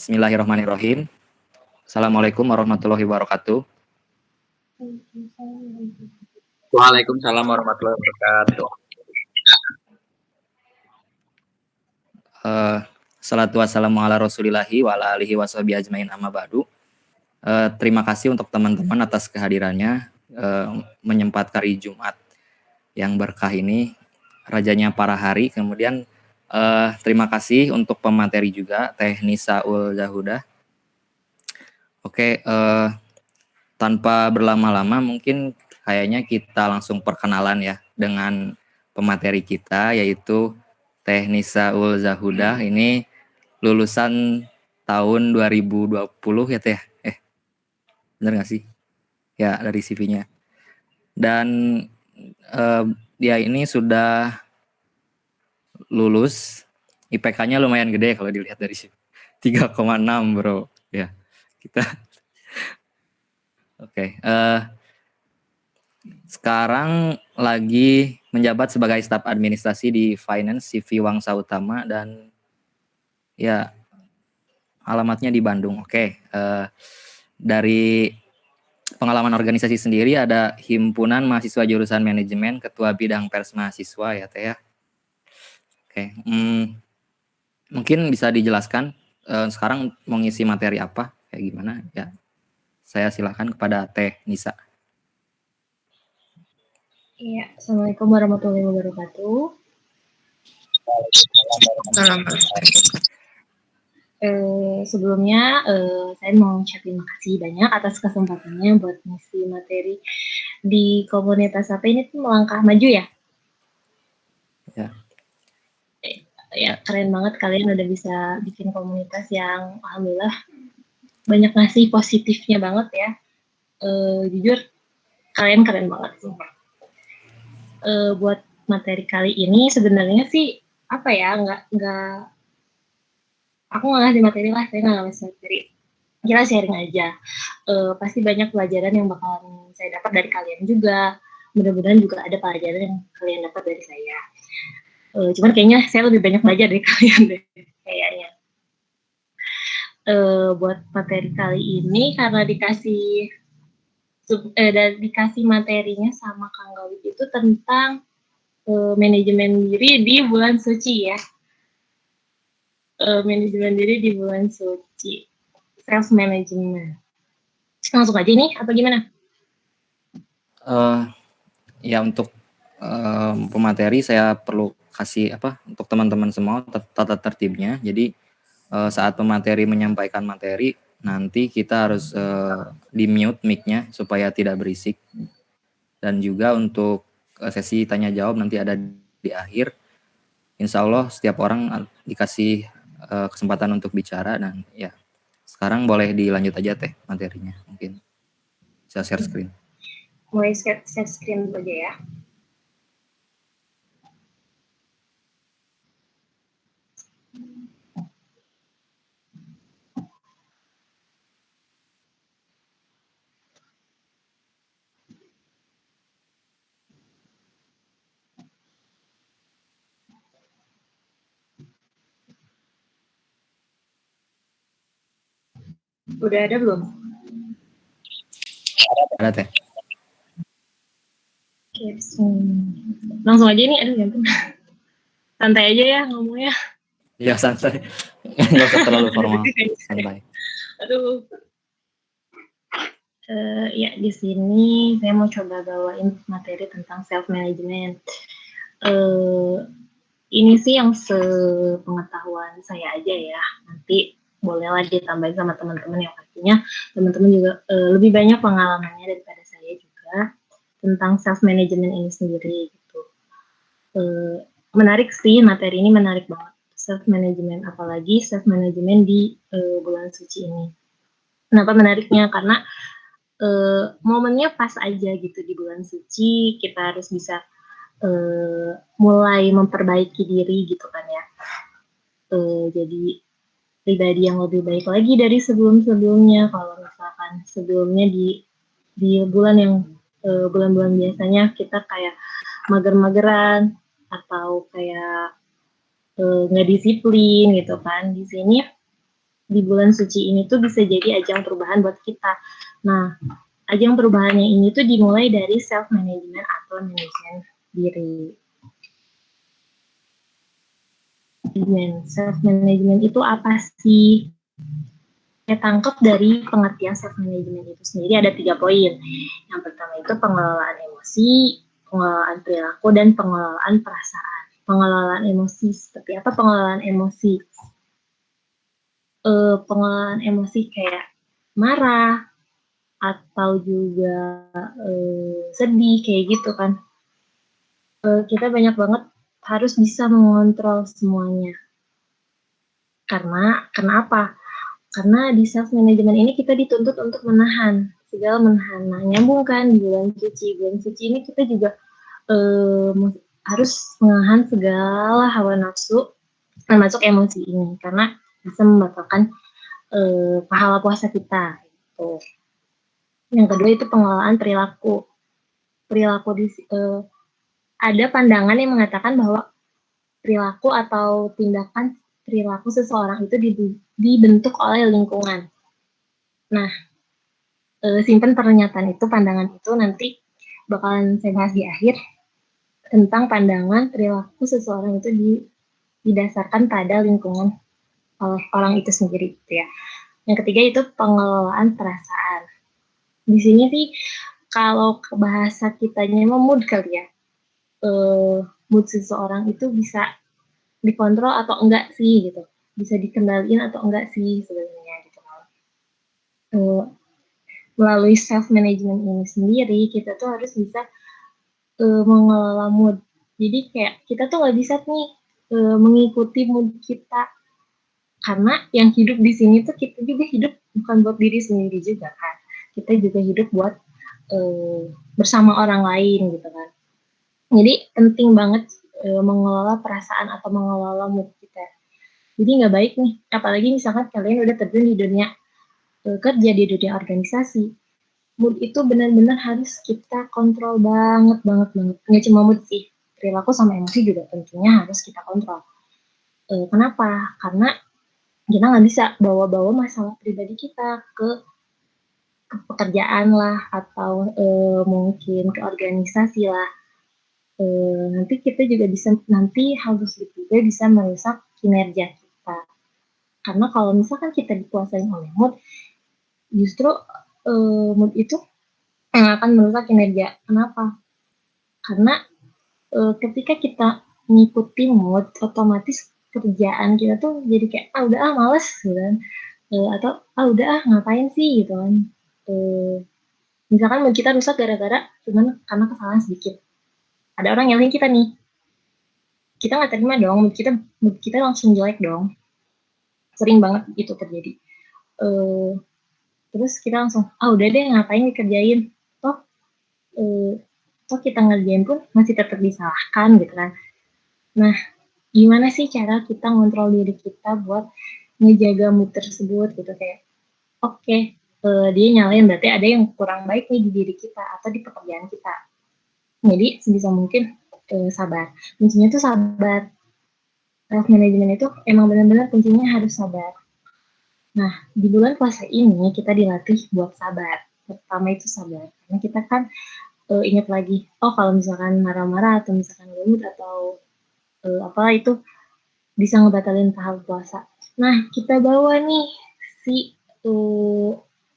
Bismillahirrahmanirrahim. Assalamualaikum warahmatullahi wabarakatuh. Waalaikumsalam warahmatullahi wabarakatuh. Salatu wassalamu ala rasulillahi wa ala alihi washabihi ajmain amma ba'du. Terima kasih untuk teman-teman atas kehadirannya menyempatkan hari Jumat yang berkah ini, rajanya para hari. Kemudian terima kasih untuk pemateri juga, Teh Nisaul Zahudah. Oke, tanpa berlama-lama mungkin kayaknya kita langsung perkenalan ya dengan pemateri kita, yaitu Teh Nisaul Zahudah. Ini lulusan tahun 2020 ya Teh? Bener nggak sih? Ya, dari CV-nya. Dan dia ini sudah lulus, IPK-nya lumayan gede kalau dilihat dari CV. 3,6 bro. Ya, kita Oke. Sekarang lagi menjabat sebagai staf administrasi di Finance CV Wangsa Utama dan ya alamatnya di Bandung. Oke. Dari pengalaman organisasi sendiri ada Himpunan Mahasiswa Jurusan Manajemen, Ketua Bidang Pers Mahasiswa ya Teh ya. Oke. Mungkin bisa dijelaskan sekarang mau ngisi materi apa kayak gimana ya. Saya silakan kepada Teh Nisa. Iya, Assalamualaikum warahmatullahi wabarakatuh. Sebelumnya saya mau terima kasih banyak atas kesempatannya buat ngisi materi di komunitas apa ini tuh Melangkah Maju ya. Ya. Ya, keren banget kalian udah bisa bikin komunitas yang alhamdulillah banyak ngasih positifnya banget ya. Jujur kalian keren banget sih. Buat materi kali ini sebenarnya sih apa ya, aku nggak ngasih materi lah, saya nggak ngasih materi, kita sharing aja. Pasti banyak pelajaran yang bakalan saya dapat dari kalian juga, mudah-mudahan juga ada pelajaran yang kalian dapat dari saya. Cuman kayaknya saya lebih banyak belajar dari kalian deh kayaknya. Buat materi kali ini karena dikasih materinya sama Kang Gawit itu tentang manajemen diri di bulan suci ya. Manajemen diri di bulan suci, self management. Langsung aja nih apa gimana? Ya untuk pemateri saya perlu kasih untuk teman-teman semua tata tertibnya. Jadi saat pemateri menyampaikan materi nanti kita harus di mute mic-nya supaya tidak berisik. Dan juga untuk sesi tanya jawab nanti ada di akhir. Insya Allah setiap orang dikasih kesempatan untuk bicara dan ya sekarang boleh dilanjut aja Teh materinya, mungkin saya share screen. Mulai share screen dulu aja ya. Udah ada belum? Ada Teh. Oke, langsung aja nih, aduh ya ampun. Santai aja ya ngomongnya. Iya santai, nggak usah terlalu formal, santai. Aduh. Ya di sini saya mau coba bawain materi tentang self management. Ini sih yang sepengetahuan saya aja ya. Nanti bolehlah ditambahin sama teman-teman yang pastinya teman-teman juga lebih banyak pengalamannya daripada saya juga tentang self management ini sendiri gitu. Menarik sih, materi ini menarik banget, self management, apalagi self management di bulan suci ini. Kenapa menariknya? Karena momennya pas aja gitu di bulan suci, kita harus bisa mulai memperbaiki diri gitu kan ya. Jadi pribadi yang lebih baik lagi dari sebelum-sebelumnya. Kalau misalkan sebelumnya di bulan yang bulan-bulan biasanya kita kayak mager-mageran atau kayak nggak disiplin gitu kan. Di sini di bulan suci ini tuh bisa jadi ajang perubahan buat kita. Nah, ajang perubahannya ini tuh dimulai dari self management atau manajemen diri. Self management itu apa sih? Saya tangkap dari pengertian self management itu sendiri ada 3 poin. Yang pertama itu pengelolaan emosi, pengelolaan perilaku, dan pengelolaan perasaan. Pengelolaan emosi seperti apa pengelolaan emosi? Pengelolaan emosi kayak marah atau juga sedih kayak gitu kan. Kita banyak banget harus bisa mengontrol semuanya. Karena apa? Karena di self management ini kita dituntut untuk menahan menahan. Nah, nyambung kan di bulan suci. Bulan suci ini kita juga harus menahan segala hawa nafsu termasuk emosi ini karena bisa membatalkan pahala puasa kita. Gitu. Yang kedua itu pengelolaan perilaku. Ada pandangan yang mengatakan bahwa perilaku atau tindakan perilaku seseorang itu dibentuk oleh lingkungan. Nah, simpen pernyataan itu, pandangan itu nanti bakalan saya bahas di akhir tentang pandangan perilaku seseorang itu didasarkan pada lingkungan oleh orang itu sendiri gitu ya. Yang ketiga itu pengelolaan perasaan. Di sini sih kalau bahasa kitanya mood kali ya. Mood seseorang itu bisa dikontrol atau enggak sih gitu. Bisa dikendaliin atau enggak sih sebenarnya gitu kan. Melalui self management ini sendiri kita tuh harus bisa mengelola mood. Jadi kayak kita tuh nggak bisa nih mengikuti mood kita karena yang hidup di sini tuh kita juga hidup bukan buat diri sendiri juga kan. Kita juga hidup buat bersama orang lain gitu kan. Jadi penting banget mengelola perasaan atau mengelola mood kita. Jadi nggak baik nih, apalagi misalkan kalian udah terjun di dunia kerja, di dunia organisasi. Mood itu benar-benar harus kita kontrol banget. Nggak cuma mood sih, perilaku sama emosi juga tentunya harus kita kontrol. Kenapa? Karena kita nggak bisa bawa-bawa masalah pribadi kita ke pekerjaan lah atau mungkin ke organisasi lah. Nanti kita juga bisa harus juga bisa merusak kinerja kita. Karena kalau misalkan kita dikuasain oleh mood, justru mood itu yang akan merusak kinerja. Kenapa? Karena ketika kita ngikutin mood, otomatis kerjaan kita tuh jadi kayak udah males gitu kan. Atau udah ngapain sih gitu kan. Misalkan mood kita rusak gara-gara cuman karena kesalahan sedikit. Ada orang nyalahin kita nih. Kita nggak terima dong, mood kita langsung jelek dong. Sering banget itu terjadi. Terus kita langsung, udah deh ngapain dikerjain. Toh kita ngerjain pun masih tetap disalahkan gitu kan. Nah, gimana sih cara kita ngontrol diri kita buat ngejaga mood tersebut gitu kayak, oke, dia nyalain berarti ada yang kurang baik nih di diri kita atau di pekerjaan kita. Jadi sebisa mungkin sabar. Kuncinya tuh sabar. Self management itu emang benar-benar kuncinya harus sabar. Nah, di bulan puasa ini kita dilatih buat sabar. Pertama itu sabar. Karena kita kan ingat lagi, kalau misalkan marah-marah atau misalkan gemut atau apalah itu bisa ngebatalin pahala puasa. Nah, kita bawa nih si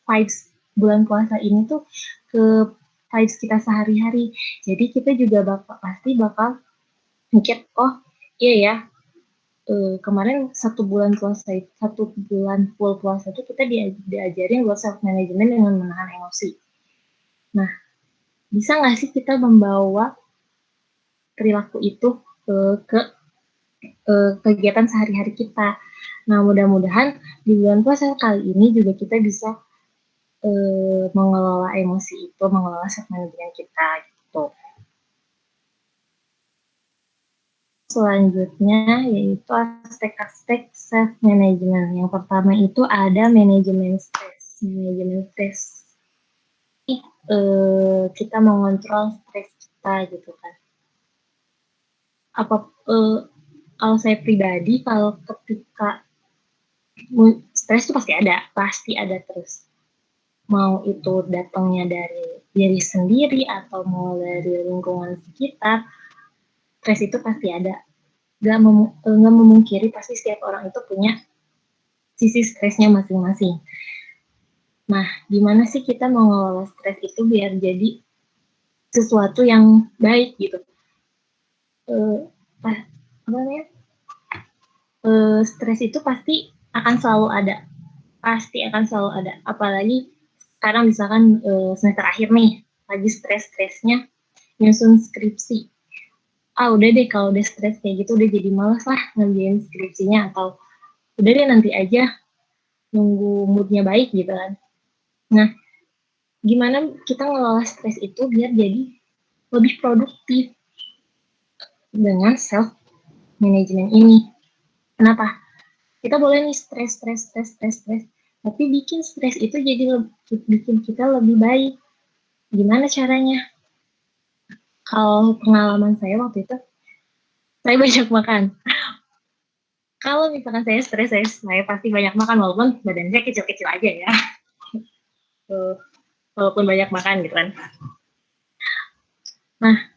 vibes bulan puasa ini tuh ke vibes kita sehari-hari. Jadi kita juga pasti bakal mikir, iya ya, kemarin satu bulan full puasa itu kita diajarin buat self management dengan menahan emosi. Nah, bisa nggak sih kita membawa perilaku itu ke kegiatan sehari-hari kita? Nah, mudah-mudahan di bulan puasa kali ini juga kita bisa mengelola emosi itu, mengelola self management kita gitu. Selanjutnya yaitu aspek-aspek self management. Yang pertama itu ada manajemen stres. Manajemen stres. Kita mengontrol stres kita gitu kan. Kalau saya pribadi, kalau ketika stres itu pasti ada terus. Mau itu datangnya dari diri sendiri atau mau dari lingkungan sekitar, stres itu pasti ada. Gak memungkiri pasti setiap orang itu punya sisi stresnya masing-masing. Nah, gimana sih kita mau ngelola stres itu biar jadi sesuatu yang baik gitu? Apa namanya? Stres itu pasti akan selalu ada. Apalagi sekarang misalkan semester akhir nih, lagi stres-stresnya nyusun skripsi. Udah deh kalau udah stres kayak gitu udah jadi males lah ngerjain skripsinya, atau udah deh nanti aja nunggu moodnya baik gitu kan. Nah, gimana kita ngelola stres itu biar jadi lebih produktif dengan self management ini? Kenapa? Kita boleh nih stres, tapi bikin stres itu jadi bikin kita lebih baik. Gimana caranya? Kalau pengalaman saya waktu itu, saya banyak makan. Kalau misalkan saya stres, saya pasti banyak makan, walaupun badan saya kecil-kecil aja ya. Walaupun banyak makan gitu kan. Nah,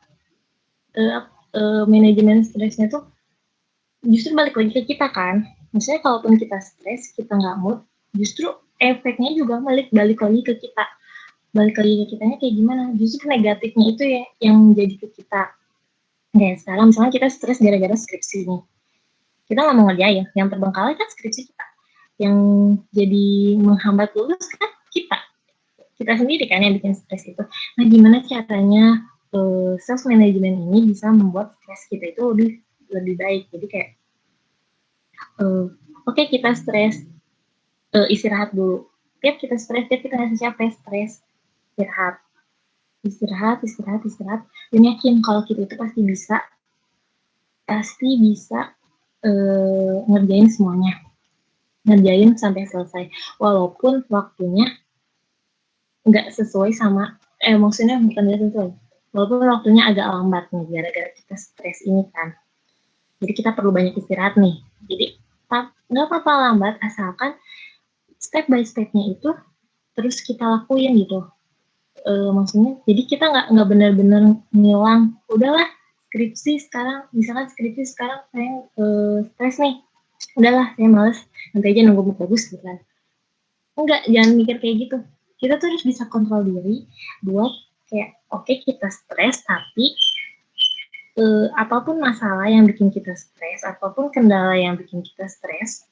manajemen stresnya tuh justru balik lagi ke kita kan. Misalnya kalaupun kita stres, kita nggak mood, justru efeknya juga balik lagi ke kita. Balik lagi ke kitanya kayak gimana? Justru negatifnya itu ya yang jadi ke kita. Kayak sekarang misalnya kita stres gara-gara skripsi nih. Kita nggak mau ngerjain, yang terbengkalai kan skripsi kita. Yang jadi menghambat lulus kan kita sendiri kan yang bikin stres itu. Nah, gimana caranya self management ini bisa membuat stres kita itu lebih baik? Jadi kayak oke, kita stres, istirahat dulu. Tiap kita stres, tiap kita ngerasa capek, stres, istirahat, dan yakin kalau kita itu pasti bisa ngerjain semuanya, ngerjain sampai selesai, walaupun waktunya nggak sesuai sama, maksudnya bukan nggak sesuai, walaupun waktunya agak lambat nih, gara-gara kita stres ini kan. Jadi kita perlu banyak istirahat nih. Jadi nggak apa-apa lambat, asalkan step by stepnya itu terus kita lakuin gitu. Maksudnya jadi kita nggak benar-benar ngilang, udahlah misalkan skripsi sekarang saya stres nih, udahlah saya males, nanti aja nunggu mood bagus gitu kan. Enggak, jangan mikir kayak gitu. Kita tuh harus bisa kontrol diri buat kayak oke, kita stres, tapi apapun masalah yang bikin kita stres, apapun kendala yang bikin kita stres,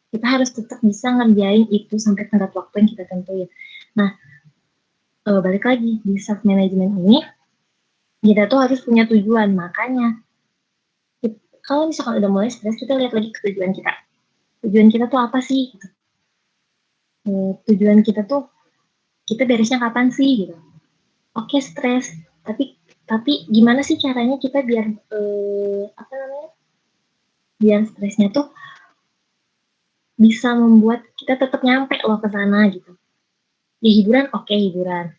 kita harus tetap bisa ngerjain itu sampai tenggat waktu yang kita tentuin. Nah, balik lagi di self management ini, kita tuh harus punya tujuan. Makanya kalau misalkan udah mulai stres, kita lihat lagi ke tujuan kita. Tujuan kita tuh apa sih? Tujuan kita tuh kita beresnya kapan sih gitu. Oke, stres, tapi gimana sih caranya kita biar biar stresnya tuh bisa membuat kita tetap nyampe loh ke sana gitu. Ya hiburan, oke, hiburan.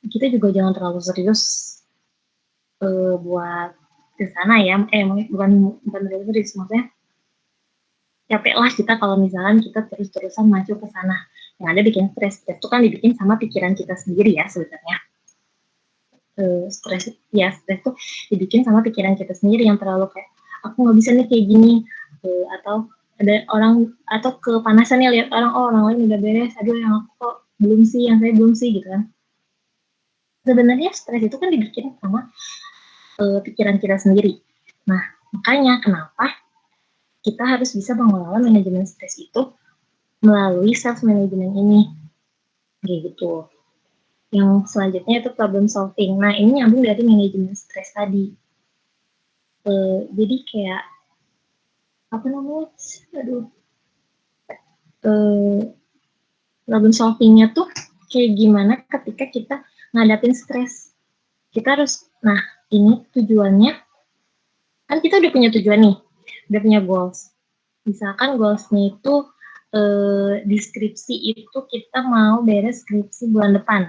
Kita juga jangan terlalu serius buat ke sana ya. Bukan terlalu serius, maksudnya capek lah kita kalau misalkan kita terus-terusan maju ke sana. Yang ada bikin stres. Stres itu kan dibikin sama pikiran kita sendiri ya sebenarnya. Stres tuh dibikin sama pikiran kita sendiri yang terlalu kayak aku nggak bisa nih kayak gini, atau ada orang, atau kepanasan ya lihat orang lain udah beres, aduh yang aku kok belum sih, yang saya belum sih gitu kan. Sebenarnya stres itu kan dibikin sama pikiran kita sendiri. Nah, makanya kenapa kita harus bisa mengelola manajemen stres itu melalui self management ini, kayak gitu. Yang selanjutnya itu problem solving. Nah, ini nyambung dari manajemen stres tadi. Jadi kayak apa namanya? Problem solvingnya tuh kayak gimana ketika kita ngadapin stres. Kita harus, nah ini tujuannya, kan kita udah punya tujuan nih, udah punya goals. Misalkan goalsnya itu di skripsi itu kita mau beres skripsi bulan depan,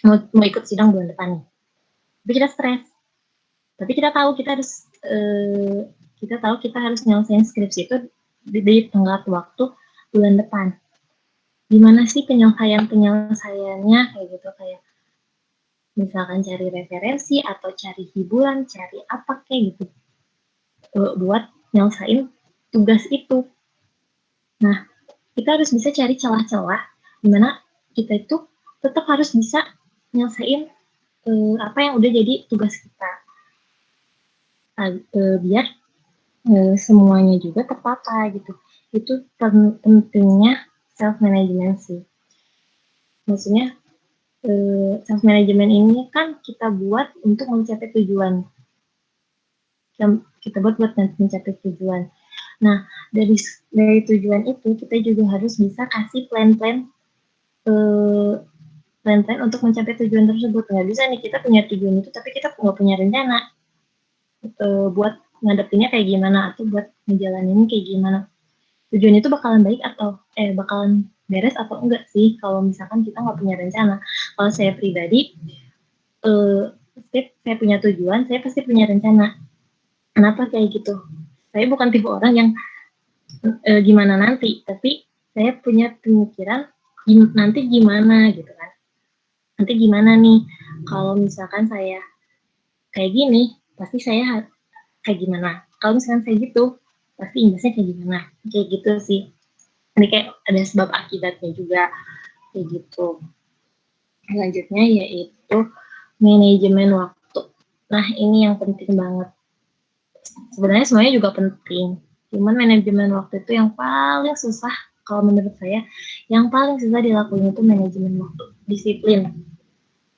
mau ikut sidang bulan depan nih. Tapi kita stres, tapi kita tahu kita harus nyelesain skripsi itu di tenggat waktu bulan depan. Gimana sih penyelesaiannya kayak gitu, kayak misalkan cari referensi atau cari hiburan, cari apa kayak gitu buat nyelesain tugas itu. Nah, kita harus bisa cari celah-celah dimana kita itu tetap harus bisa nyelesain apa yang udah jadi tugas kita, biar semuanya juga terpakai gitu. Itu pentingnya self management sih. Maksudnya self management ini kan kita buat untuk mencapai tujuan. Kita buat mencapai tujuan. Nah, dari tujuan itu kita juga harus bisa kasih plan-plan untuk mencapai tujuan tersebut. Nggak bisa nih kita punya tujuan itu tapi kita nggak punya rencana buat ngadepinnya kayak gimana atau buat ngejalaninnya kayak gimana. Tujuan itu bakalan baik atau bakalan beres atau enggak sih kalau misalkan kita nggak punya rencana. Kalau saya pribadi, saya punya tujuan, saya pasti punya rencana. Kenapa kayak gitu? Saya bukan tipe orang yang gimana nanti, tapi saya punya pemikiran nanti gimana gitu kan. Nanti gimana nih kalau misalkan saya kayak gini, pasti saya kayak gimana. Kalau misalkan saya gitu, pasti imbasnya kayak gimana. Kayak gitu sih. Ini kayak ada sebab akibatnya juga kayak gitu. Selanjutnya yaitu manajemen waktu. Nah, ini yang penting banget. Sebenarnya semuanya juga penting. Cuman manajemen waktu itu yang paling susah kalau menurut saya. Yang paling susah dilakuin itu manajemen waktu, disiplin.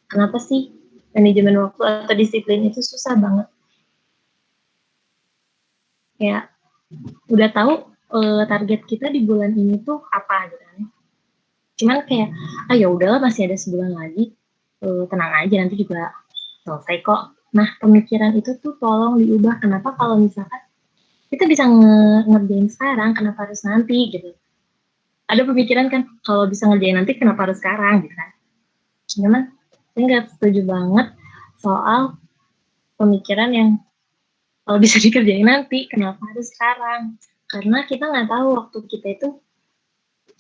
Kenapa sih manajemen waktu atau disiplin itu susah banget? Ya, udah tahu target kita di bulan ini tuh apa gitu kan. Cuman kayak, ya udahlah masih ada sebulan lagi, tenang aja nanti juga selesai kok. Nah, pemikiran itu tuh tolong diubah. Kenapa kalau misalkan kita bisa ngerjain sekarang, kenapa harus nanti gitu. Ada pemikiran kan, kalau bisa ngerjain nanti kenapa harus sekarang gitu kan. Cuman saya nggak setuju banget soal pemikiran yang kalau bisa dikerjain nanti, kenapa harus sekarang. Karena kita nggak tahu waktu kita itu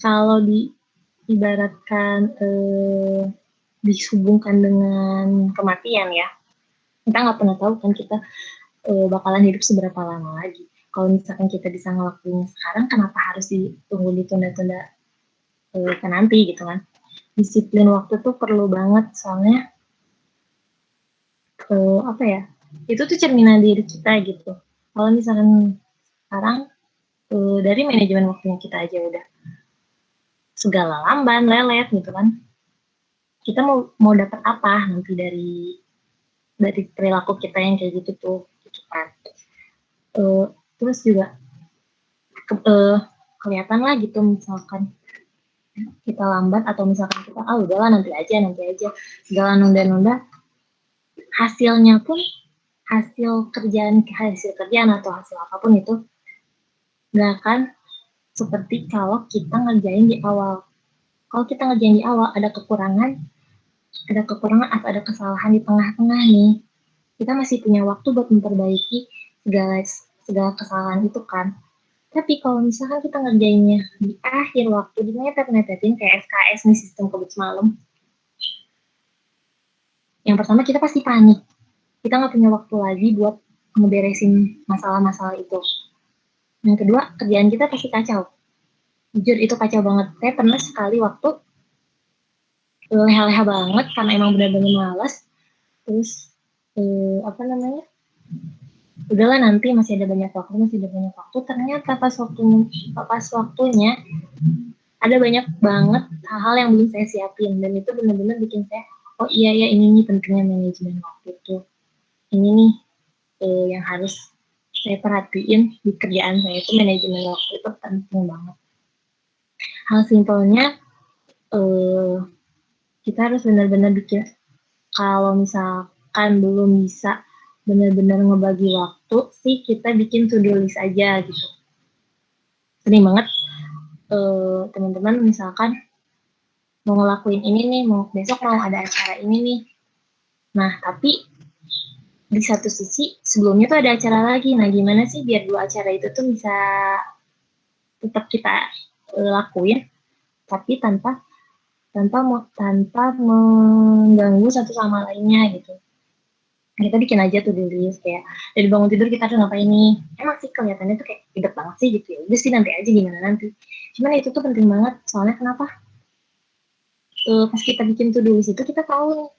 kalau diibaratkan dihubungkan dengan kematian ya. Kita nggak pernah tahu kan kita bakalan hidup seberapa lama lagi. Kalau misalkan kita bisa ngelakuinnya sekarang, kenapa harus ditunda-tunda ke nanti gitu kan. Disiplin waktu tuh perlu banget, soalnya apa ya, itu tuh cerminan diri kita gitu. Kalau misalkan sekarang dari manajemen waktunya kita aja udah segala lamban, lelet gitu kan. Kita mau dapat apa nanti dari perilaku kita yang kayak gitu tuh, gitu kan. Terus juga kelihatan lah gitu misalkan kita lambat atau misalkan kita udahlah nanti aja segala nunda-nunda, hasil kerjaan atau hasil apapun itu nggak akan seperti kalau kita ngerjain di awal. Kalau kita ngerjain di awal ada kekurangan atau ada kesalahan di tengah-tengah nih, kita masih punya waktu buat memperbaiki segala kesalahan itu kan. Tapi kalau misalkan kita ngerjainnya di akhir waktu, di mepet-mepetin kayak SKS nih, sistem kebut semalam. Yang pertama kita pasti panik. Kita nggak punya waktu lagi buat ngeberesin masalah-masalah itu. Yang kedua, kerjaan kita pasti kacau. Jujur itu kacau banget. Saya pernah sekali waktu leha-leha banget karena emang benar-benar malas. Terus udahlah nanti masih ada banyak waktu. Ternyata pas waktunya ada banyak banget hal-hal yang belum saya siapin, dan itu benar-benar bikin saya iya ya, ini nih pentingnya manajemen waktu itu. Ini nih yang harus saya perhatiin di kerjaan saya, itu manajemen waktu itu penting banget. Hal simpelnya kita harus benar-benar bikin, kalau misalkan belum bisa benar-benar ngebagi waktu sih, kita bikin to-do list aja gitu. Sering banget teman-teman misalkan mau ngelakuin ini nih, besok mau ada acara ini nih. Nah, tapi di satu sisi sebelumnya tuh ada acara lagi. Nah, gimana sih biar dua acara itu tuh bisa tetap kita lakuin, tapi tanpa mengganggu satu sama lainnya gitu. Kita bikin aja tuh di list kayak dari bangun tidur kita harus ngapain nih. Emang sih kelihatannya tuh kayak ribet banget sih gitu ya. Udah sih nanti aja gimana nanti. Cuman itu tuh penting banget. Soalnya kenapa? Pas kita bikin tuh list itu kita tahu nih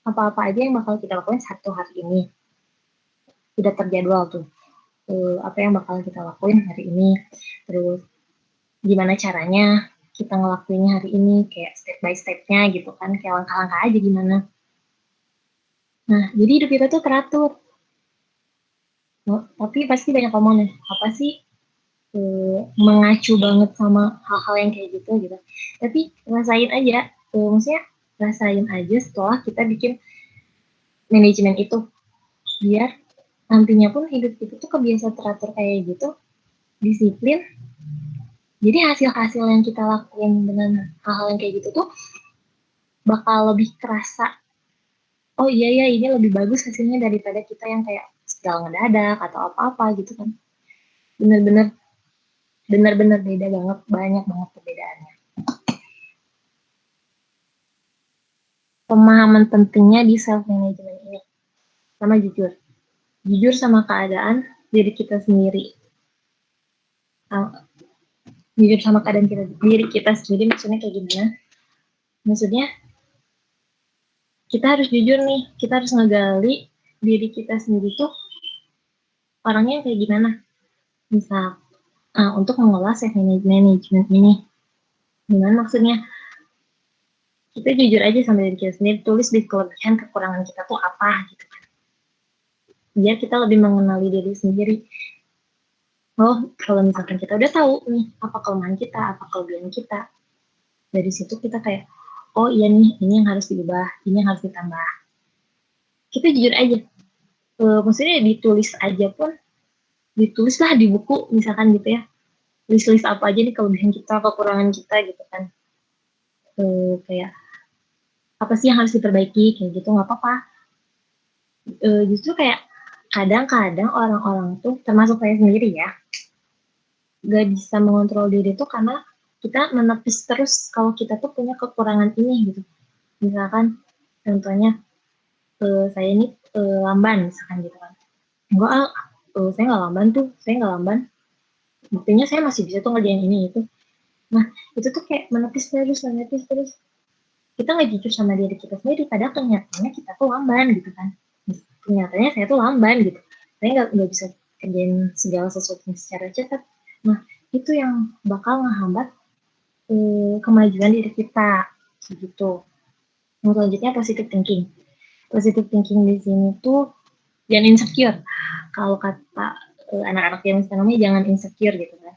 apa-apa aja yang bakal kita lakuin satu hari ini. Udah terjadwal tuh. Apa yang bakal kita lakuin hari ini. Terus gimana caranya kita ngelakuinnya hari ini kayak step by step-nya gitu kan. Kayak langkah-langkah aja gimana. Nah, jadi hidup kita tuh teratur. Tapi pasti banyak ngomong nih, apa sih mengacu banget sama hal-hal yang kayak gitu. Tapi rasain aja, maksudnya rasain aja setelah kita bikin manajemen itu, biar nantinya pun hidup kita tuh kebiasa teratur kayak gitu, disiplin. Jadi hasil-hasil yang kita lakuin dengan hal-hal yang kayak gitu tuh bakal lebih kerasa. Oh iya ya, ini lebih bagus hasilnya daripada kita yang kayak segala ngedadak atau apa-apa gitu kan. Bener-bener beda banget, banyak banget perbedaannya. Pemahaman pentingnya di self management ini. Sama jujur sama keadaan diri kita sendiri. Jujur sama keadaan diri kita sendiri maksudnya kayak gimana? Maksudnya kita harus jujur nih, kita harus ngegali diri kita sendiri tuh orangnya kayak gimana. Misal untuk mengelola self management ini, gimana maksudnya? Kita jujur aja sama diri kita sendiri, tulis di kelebihan kekurangan kita tuh apa gitu kan. Biar kita lebih mengenali diri sendiri. Oh, kalau misalkan kita udah tahu nih apa kelemahan kita, apa kelebihan kita, dari situ kita kayak, oh iya nih, ini yang harus diubah, ini yang harus ditambah. Kita jujur aja. Maksudnya ditulis aja pun, ditulislah di buku misalkan gitu ya. List-list apa aja nih kelebihan kita, kekurangan kita gitu kan. Kayak apa sih yang harus diperbaiki, kayak gitu nggak apa-apa. Justru kayak kadang-kadang orang-orang tuh, termasuk saya sendiri ya, gak bisa mengontrol diri tuh karena kita menepis terus kalau kita tuh punya kekurangan ini gitu. Misalkan contohnya saya ini lamban misalkan gitu kan. Enggak, saya nggak lamban tuh, saya nggak lamban. Buktinya saya masih bisa tuh ngerjain ini itu. Nah, itu tuh kayak menepis terus. Kita nggak jujur sama diri kita sendiri, padahal kenyataannya kita tuh lamban gitu kan. Kenyataannya saya tuh lamban gitu. Saya nggak bisa kerjain segala sesuatu secara cepat. Nah, itu yang bakal ngehambat kemajuan diri kita gitu. Yang selanjutnya positive thinking. Positive thinking di sini tuh jangan insecure. Kalau kata anak-anak yang sekarang ini jangan insecure gitu kan.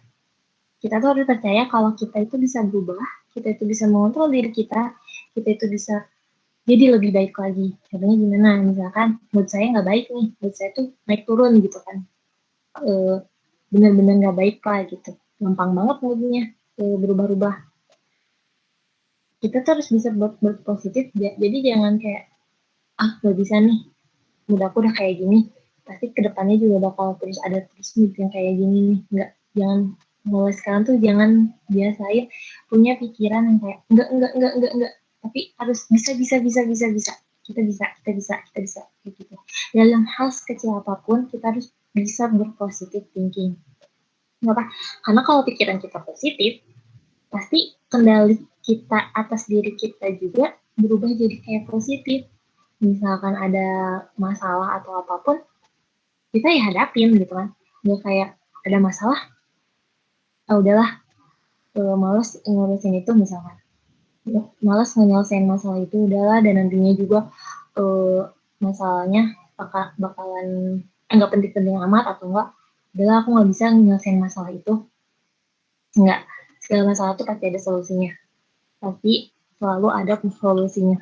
Kita tuh harus percaya kalau kita itu bisa berubah, kita itu bisa mengontrol diri kita itu bisa jadi lebih baik lagi. Contohnya gimana? Misalkan mood saya nggak baik nih, mood saya tuh naik turun gitu kan. Bener-bener nggak baik lah gitu. Gampang banget moodnya berubah-ubah. Kita tuh harus bisa berpositif, jadi jangan kayak nggak bisa nih, mood aku udah kayak gini, pasti kedepannya juga bakal terus ada terus mood yang kayak gini nih. Jangan mulai sekarang tuh jangan biasain punya pikiran yang kayak enggak, tapi harus bisa kita bisa kayak gitu. Dalam hal sekecil apapun kita harus bisa berpositif thinking. Kenapa? Karena kalau pikiran kita positif, pasti kendali kita atas diri kita juga berubah jadi kayak positif. Misalkan ada masalah atau apapun, kita ya hadapin gitu kan. Nggak kayak ada masalah, udahlah, males ngurusin itu misalkan. Males nyelesain masalah itu, udahlah, dan nantinya juga masalahnya bakalan nggak penting-penting amat atau enggak, udahlah aku nggak bisa nyelesain masalah itu. Enggak, segala masalah tuh pasti ada solusinya. Tapi selalu ada solusinya.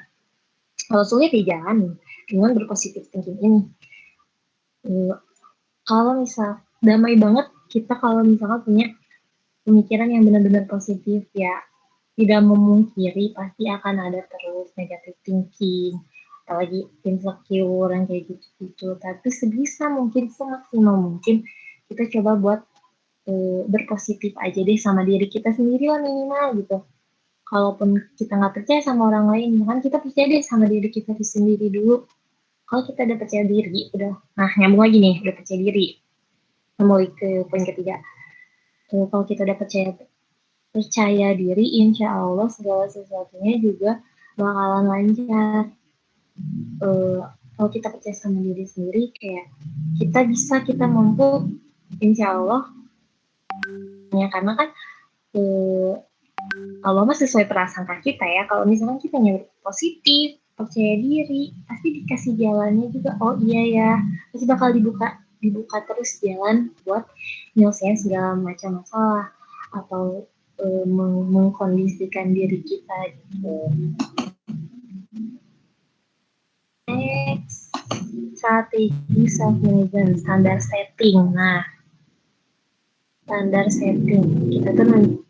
Kalau sulit ya jangan dengan berpositif thinking ini. Kalau misal damai banget kita kalau misalkan punya pemikiran yang benar-benar positif ya, tidak memungkiri pasti akan ada terus negative thinking, apalagi insecure yang kayak gitu-gitu. Tapi sebisa mungkin, semaksimal mungkin kita coba buat berpositif aja deh sama diri kita sendiri lah minimal gitu. Kalaupun kita nggak percaya sama orang lain, kan kita percaya deh sama diri kita sendiri dulu. Kalau kita udah percaya diri, udah, nah nyambung lagi nih, udah percaya diri. Kembali ke poin ketiga. Kalau kita udah percaya diri, insya Allah segala sesuatunya juga bakalan lancar. Kalau kita percaya sama diri sendiri, kayak kita mampu, insya Allah, ya karena kan Allah mah sesuai prasangka kita ya. Kalau misalkan kita nyari positif, percaya diri, pasti dikasih jalannya juga. Oh iya ya, pasti bakal dibuka terus jalan buat nyelesain segala macam masalah atau mengkondisikan diri kita gitu. Next, strategi self management, standar setting. Nah, standar setting kita tuh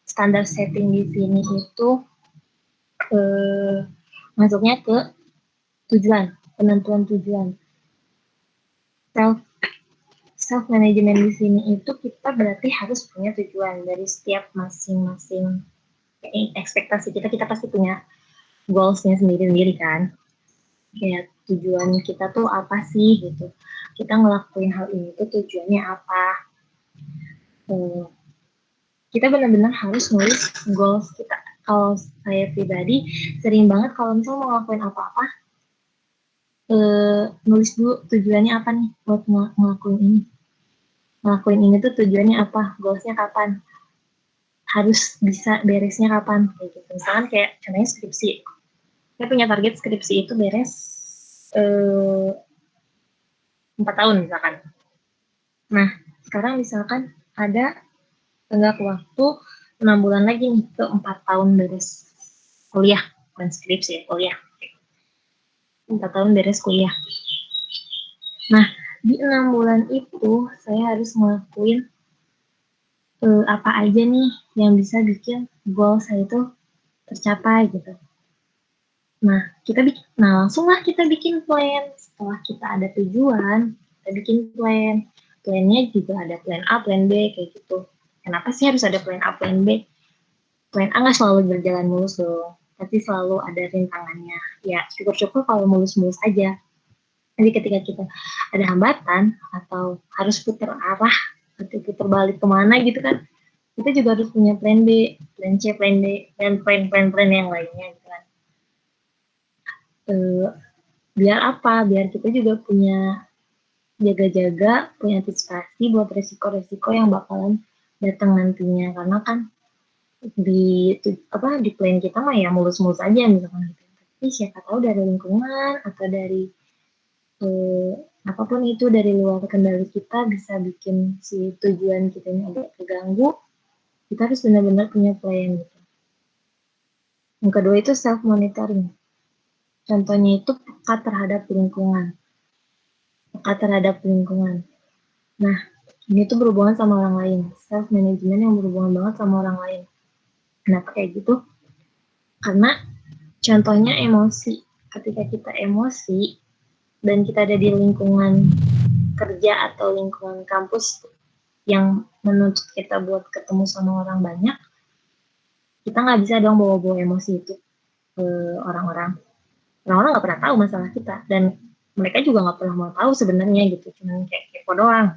standar setting di sini itu masuknya ke tujuan, penentuan tujuan. Self management di sini itu kita berarti harus punya tujuan dari setiap masing-masing ekspektasi kita pasti punya goalsnya sendiri-sendiri kan. Kayak tujuan kita tuh apa sih gitu. Kita ngelakuin hal ini tuh tujuannya apa. Kita benar-benar harus nulis goals kita. Kalau saya pribadi sering banget kalau misalnya mau ngelakuin apa-apa, nulis dulu tujuannya apa nih buat ngelakuin ini. Ngelakuin ini tuh tujuannya apa, goalsnya kapan, harus bisa beresnya kapan, kayak gitu. Misalkan kayak contohnya skripsi. Saya punya target skripsi itu beres 4 tahun misalkan. Nah, sekarang misalkan ada tenggat waktu 6 bulan lagi nih ke 4 tahun beres kuliah, bukan skripsi ya, kuliah. 4 tahun beres kuliah. Nah, di 6 bulan itu saya harus ngelakuin apa aja nih yang bisa bikin goal saya itu tercapai gitu. Nah, langsunglah kita bikin plan. Setelah kita ada tujuan, kita bikin plan. Plannya juga ada plan A, plan B, kayak gitu. Kenapa sih harus ada plan A, plan B? Plan A nggak selalu berjalan mulus dong, tapi selalu ada rintangannya. Ya, syukur-syukur kalau mulus-mulus aja. Jadi ketika kita ada hambatan atau harus putar arah atau putar balik kemana gitu kan, kita juga harus punya plan B, plan C, plan D, dan plan yang lainnya gitu kan. Biar apa? Biar kita juga punya jaga-jaga, punya antisipasi buat resiko-resiko yang bakalan datang nantinya. Karena kan di plan kita mah ya mulus-mulus aja misalkan gitu. Tapi siapa tahu dari lingkungan atau dari apapun itu dari luar kendali kita bisa bikin si tujuan kita ini agak terganggu. Kita harus benar-benar punya plan gitu. Yang kedua itu self monitoring. Contohnya itu peka terhadap lingkungan. Nah, ini tuh berhubungan sama orang lain. Self management yang berhubungan banget sama orang lain. Kenapa kayak gitu? Karena contohnya emosi. Ketika kita emosi dan kita ada di lingkungan kerja atau lingkungan kampus yang menuntut kita buat ketemu sama orang banyak, kita nggak bisa dong bawa-bawa emosi itu ke orang-orang. Orang-orang nggak pernah tahu masalah kita dan mereka juga nggak pernah mau tahu sebenarnya gitu, cuma kayak kepo doang.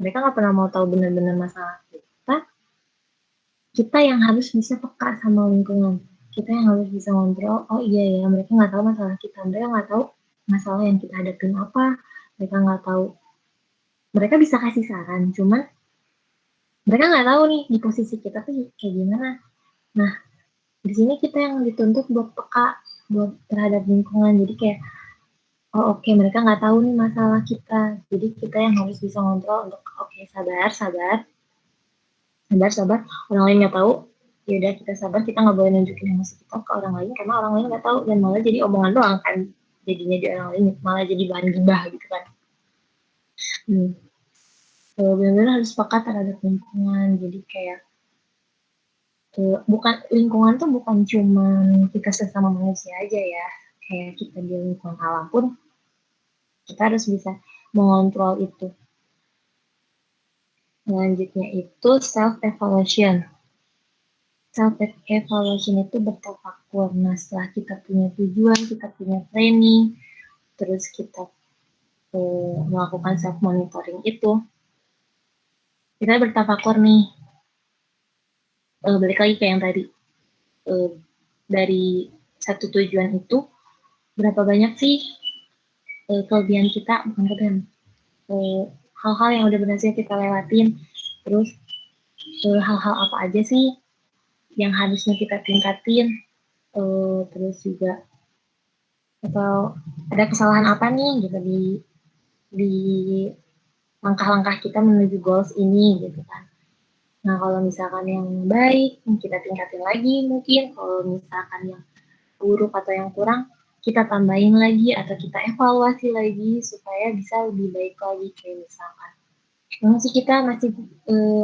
Mereka nggak pernah mau tahu benar-benar masalah kita. Kita yang harus bisa peka sama lingkungan. Kita yang harus bisa ngontrol. Oh iya ya, mereka nggak tahu masalah kita. Mereka nggak tahu masalah yang kita hadapin apa. Mereka nggak tahu. Mereka bisa kasih saran, cuman mereka nggak tahu nih di posisi kita tuh kayak gimana. Nah, di sini kita yang dituntut buat peka, buat terhadap lingkungan. Jadi kayak, oh oke, mereka nggak tahu nih masalah kita. Jadi kita yang harus bisa ngontrol untuk oke, sabar. Orang lain nggak tahu, ya udah kita sabar, kita nggak boleh nunjukin emosi kita ke orang lain karena orang lain nggak tahu dan malah jadi omongan doang kan, jadinya di orang lain malah jadi bahan gibah gitu kan. Benar-benar harus sepakat terhadap lingkungan. Jadi kayak bukan lingkungan tuh bukan cuma kita sesama manusia aja ya, kayak kita di lingkungan alam pun kita harus bisa mengontrol itu. Selanjutnya itu self-evaluation. Self-evaluation itu bertafakur. Nah, setelah kita punya tujuan, kita punya planning, terus kita melakukan self-monitoring itu, kita bertafakur nih, balik lagi kayak yang tadi, dari satu tujuan itu, berapa banyak sih kelebihan kita, bukan kelebihan, hal-hal yang udah berhasil kita lewatin, terus hal-hal apa aja sih yang harusnya kita tingkatin, terus juga atau ada kesalahan apa nih gitu di langkah-langkah kita menuju goals ini gitu kan. Nah kalau misalkan yang baik kita tingkatin lagi mungkin, kalau misalkan yang buruk atau yang kurang kita tambahin lagi atau kita evaluasi lagi supaya bisa lebih baik lagi. Kayak misalkan masih kita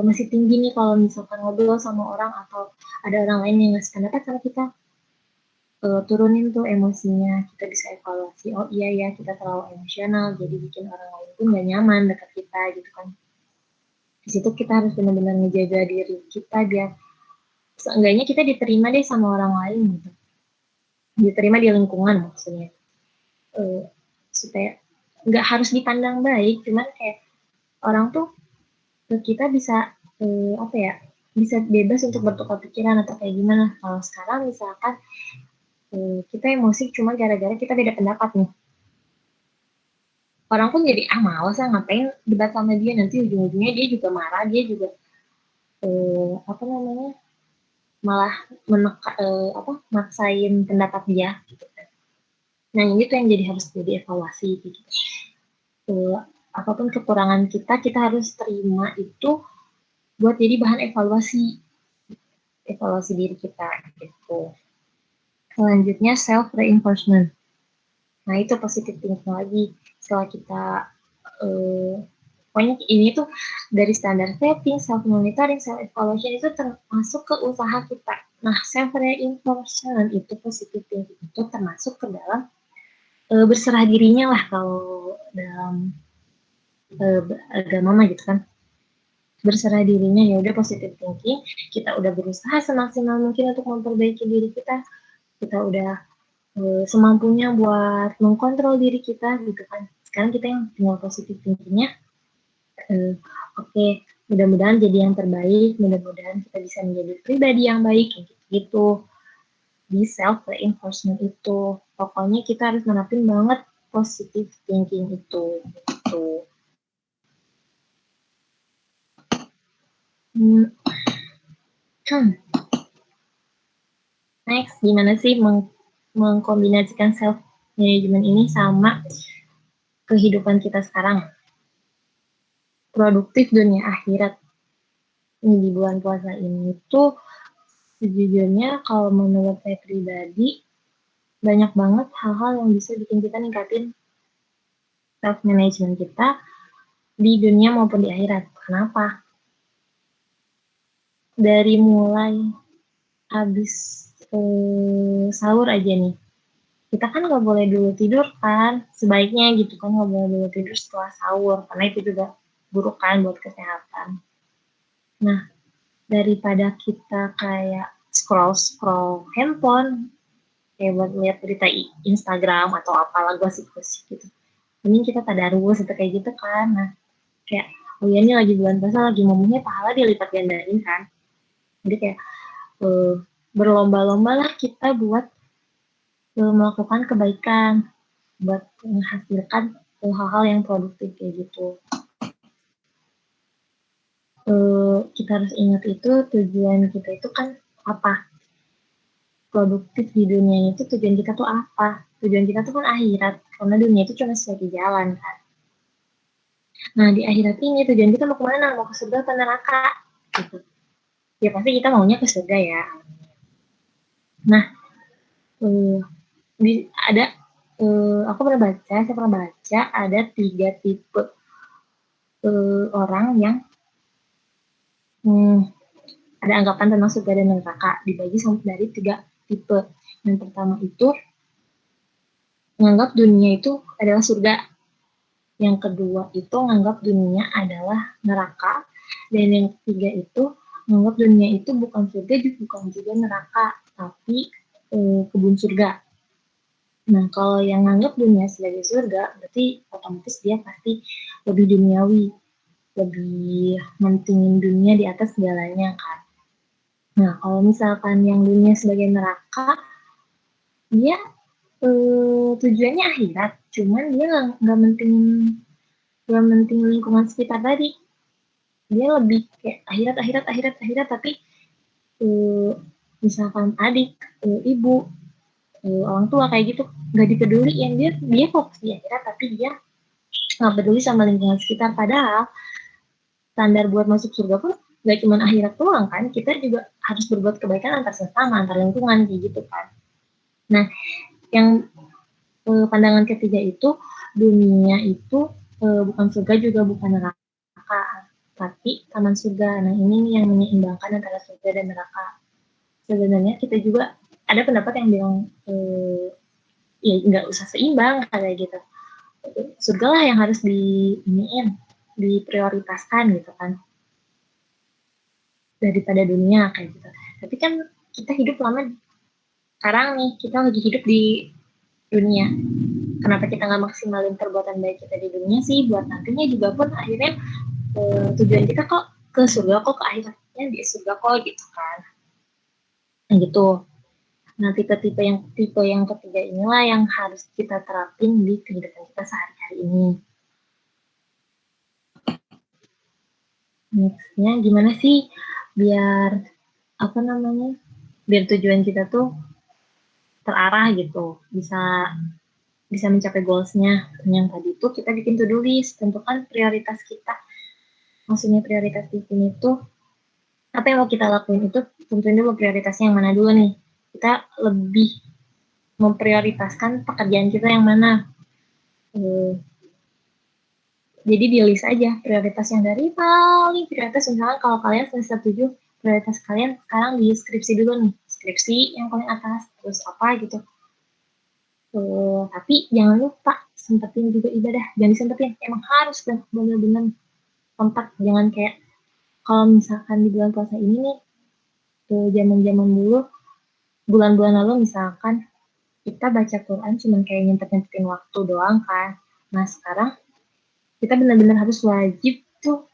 masih tinggi nih kalau misalkan ngobrol sama orang atau ada orang lain yang ngasih pendapat sama kita, turunin tuh emosinya, kita bisa evaluasi, oh iya ya kita terlalu emosional jadi bikin orang lain pun gak nyaman dekat kita gitu kan. Di situ kita harus benar-benar ngejaga diri kita biar seenggaknya kita diterima deh sama orang lain gitu, diterima di lingkungan maksudnya, supaya nggak harus dipandang baik, cuman kayak orang tuh kita bisa apa ya, bisa bebas untuk bertukar pikiran atau kayak gimana. Kalau sekarang misalkan kita emosi cuma gara-gara kita beda pendapat nih, orang pun jadi males lah ngapain debat sama dia, nanti ujung-ujungnya dia juga marah, dia juga apa namanya malah maksain pendapat dia gitu kan. Nah ini tuh yang jadi harus jadi evaluasi gitu. Apapun kekurangan kita harus terima itu buat jadi bahan evaluasi diri kita gitu. Selanjutnya self reinforcement. Nah itu positive thinking lagi. Setelah kita pokoknya ini tuh dari standar setting, self monitoring, self evaluation itu termasuk ke usaha kita. Nah self reinforcement itu positive thinking itu termasuk ke dalam berserah dirinya lah kalau dalam agama mah gitu kan. Berserah dirinya, ya udah positive thinking, kita udah berusaha semaksimal mungkin untuk memperbaiki diri kita udah semampunya buat mengkontrol diri kita gitu kan. Sekarang kita yang tinggal positive thinkingnya, oke, mudah-mudahan jadi yang terbaik, mudah-mudahan kita bisa menjadi pribadi yang baik gitu. Di self reinforcement itu pokoknya kita harus menerapin banget positive thinking itu gitu. Next, gimana sih mengkombinasikan self management ini sama kehidupan kita sekarang? Produktif dunia akhirat. Ini di bulan puasa ini tuh sejujurnya kalau menurut saya pribadi banyak banget hal-hal yang bisa bikin kita ningkatin self management kita di dunia maupun di akhirat. Kenapa? Dari mulai habis sahur aja nih, kita kan nggak boleh dulu tidur kan, sebaiknya gitu kan, nggak boleh dulu tidur setelah sahur karena itu juga buruk kan buat kesehatan. Nah daripada kita kayak scroll handphone kayak buat lihat berita Instagram atau apalah gosip-gosip gitu, mending kita tadarus atau kayak gitu kan. Nah kayak oh ya ini lagi bulan puasa, lagi momennya pahala dilipat gandain kan, jadi kayak berlomba-lomba lah kita buat melakukan kebaikan, buat menghasilkan hal-hal yang produktif kayak gitu. Kita harus ingat itu tujuan kita itu kan apa, produktif di dunia itu tujuan kita tuh apa, tujuan kita tuh kan akhirat, karena dunia itu cuma sebagai jalan kan. Nah di akhirat ini tujuan kita mau kemana, mau ke surga atau neraka gitu. Ya pasti kita maunya ke surga ya. Nah ada aku saya pernah baca ada 3 tipe orang yang ada anggapan tentang surga dan neraka, dibagi dari 3 tipe. Yang pertama itu menganggap dunia itu adalah surga. Yang kedua itu menganggap dunia adalah neraka. Dan yang ketiga itu menganggap dunia itu bukan surga, bukan juga neraka, tapi kebun surga. Nah, kalau yang nganggap dunia sebagai surga, berarti otomatis dia pasti lebih duniawi, lebih mentingin dunia di atas segalanya kan. Nah, kalau misalkan yang dunia sebagai neraka, dia tujuannya akhirat, cuman dia nggak mentingin lingkungan sekitar tadi. Dia lebih kayak akhirat, tapi misalkan adik, ibu, orang tua kayak gitu nggak dipeduliin, dia fokus di akhirat tapi dia nggak peduli sama lingkungan sekitar. Padahal standar buat masuk surga pun nggak cuma akhirat doang kan, kita juga harus berbuat kebaikan antar sesama, antar lingkungan kayak gitu kan. Nah, yang pandangan ketiga itu dunia itu bukan surga juga bukan neraka, tapi taman surga. Nah, ini nih yang menyeimbangkan antara surga dan neraka. Sebenarnya kita juga ada pendapat yang bilang ya nggak usah seimbang kayak gitu. Surga lah yang harus diprioritaskan gitu kan, daripada dunia kayak gitu. Tapi kan kita hidup lama, sekarang nih kita lagi hidup di dunia. Kenapa kita nggak maksimalin perbuatan baik kita di dunia sih, buat nantinya juga pun akhirnya tujuan kita kok ke surga, kok ke akhiratnya di surga kok gitu kan. Nah gitu. Nah tipe yang ketiga inilah yang harus kita terapin di kehidupan kita sehari-hari ini. Nextnya gimana sih biar biar tujuan kita tuh terarah gitu, bisa mencapai goalsnya. Yang tadi itu kita bikin to-do list, tentukan prioritas kita. Maksudnya prioritas di sini tuh apa yang mau kita lakuin itu tentuin dulu prioritasnya yang mana dulu nih. Kita lebih memprioritaskan pekerjaan kita yang mana. Jadi di list aja prioritas yang dari paling prioritas. Misalkan kalau kalian semester 7, prioritas kalian sekarang di skripsi dulu nih, skripsi yang paling atas, terus apa gitu. Tapi jangan lupa sempetin juga ibadah, jangan disempetin, emang harus benar-benar tempat. Jangan kayak kalau misalkan di bulan puasa ini nih, zaman-zaman dulu, bulan-bulan lalu misalkan kita baca Quran cuma kayak nyempet-nyempetin waktu doang kan. Nah sekarang kita benar-benar harus wajib tuh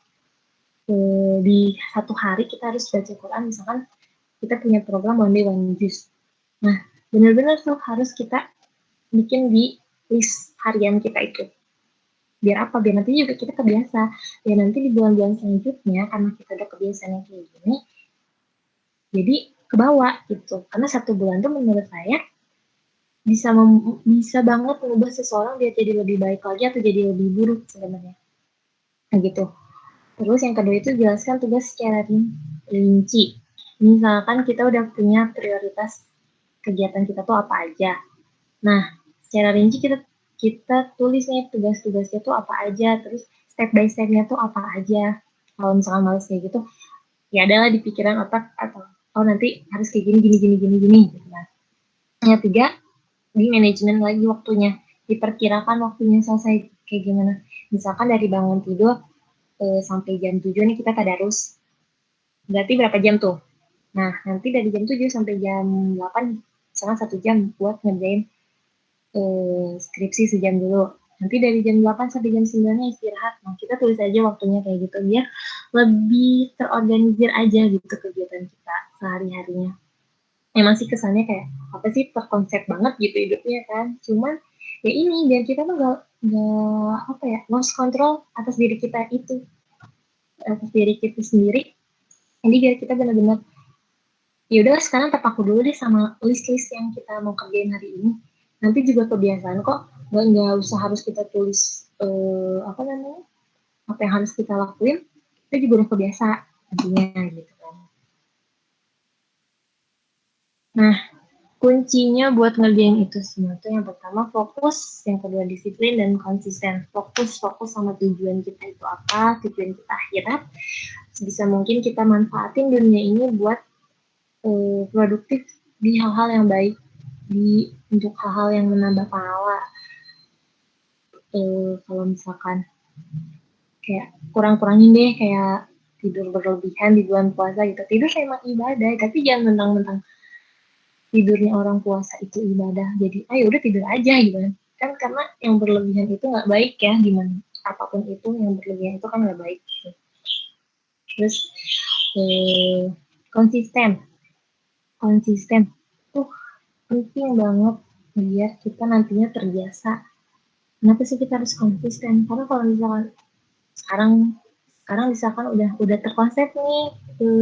di satu hari kita harus baca Quran. Misalkan kita punya program one day one juice. Nah benar-benar tuh harus kita bikin di list harian kita itu. Biar apa? Biar nanti juga kita kebiasa. Biar nanti di bulan-bulan selanjutnya karena kita udah kebiasaan yang kayak gini, jadi kebawa gitu. Karena 1 bulan tuh menurut saya bisa banget mengubah seseorang biar jadi lebih baik lagi atau jadi lebih buruk sebenarnya. Nah gitu. Terus yang kedua itu jelaskan tugas secara rinci. Misalkan kita udah punya prioritas kegiatan kita tuh apa aja. Nah, secara rinci kita tulis nih tugas-tugasnya tuh apa aja, terus step by step-nya tuh apa aja. Kalau misalkan males kayak gitu, ya adalah di pikiran otak atau nanti harus kayak gini gitu kan. Yang ketiga, di manajemen lagi waktunya, diperkirakan waktunya selesai kayak gimana. Misalkan dari bangun tidur sampai jam 7 nih kita tadarus, berarti berapa jam tuh? Nah nanti dari jam 7 sampai jam 8 misalkan 1 jam buat ngerjain skripsi sejam dulu. Nanti dari jam 8 sampai jam 9 istirahat. Nah, kita tulis aja waktunya kayak gitu biar lebih terorganisir aja gitu kegiatan kita sehari-harinya. Emang sih kesannya kayak apa sih terkonsep banget gitu hidupnya kan. Cuman ya ini biar kita tuh gak lost control atas diri kita itu, atas diri kita sendiri. Jadi biar kita benar-benar ya udah sekarang terpaku dulu deh sama list-list yang kita mau kerjain hari ini. Nanti juga kebiasaan kok, nggak usah harus kita tulis apa yang harus kita lakuin, kita juga udah kebiasa nantinya gitu kan. Nah kuncinya buat ngerjain itu semua tuh yang pertama fokus, yang kedua disiplin dan konsisten. Fokus sama tujuan kita itu apa, tujuan kita akhirat. Sebisa mungkin kita manfaatin dunia ini buat produktif di hal-hal yang baik, untuk hal-hal yang menambah pahala. Kalau misalkan kayak kurang-kurangin deh kayak tidur berlebihan di bulan puasa gitu. Tidur memang ibadah, tapi jangan mentang-mentang tidurnya orang puasa itu ibadah. Jadi, ayo udah tidur aja gitu kan. Karena yang berlebihan itu nggak baik ya, gimana apapun itu yang berlebihan itu kan nggak baik. Gitu. Terus konsisten tuh penting banget biar kita nantinya terbiasa. Kenapa sih kita harus konsisten? Karena kalau misalkan sekarang misalkan udah terkonsep nih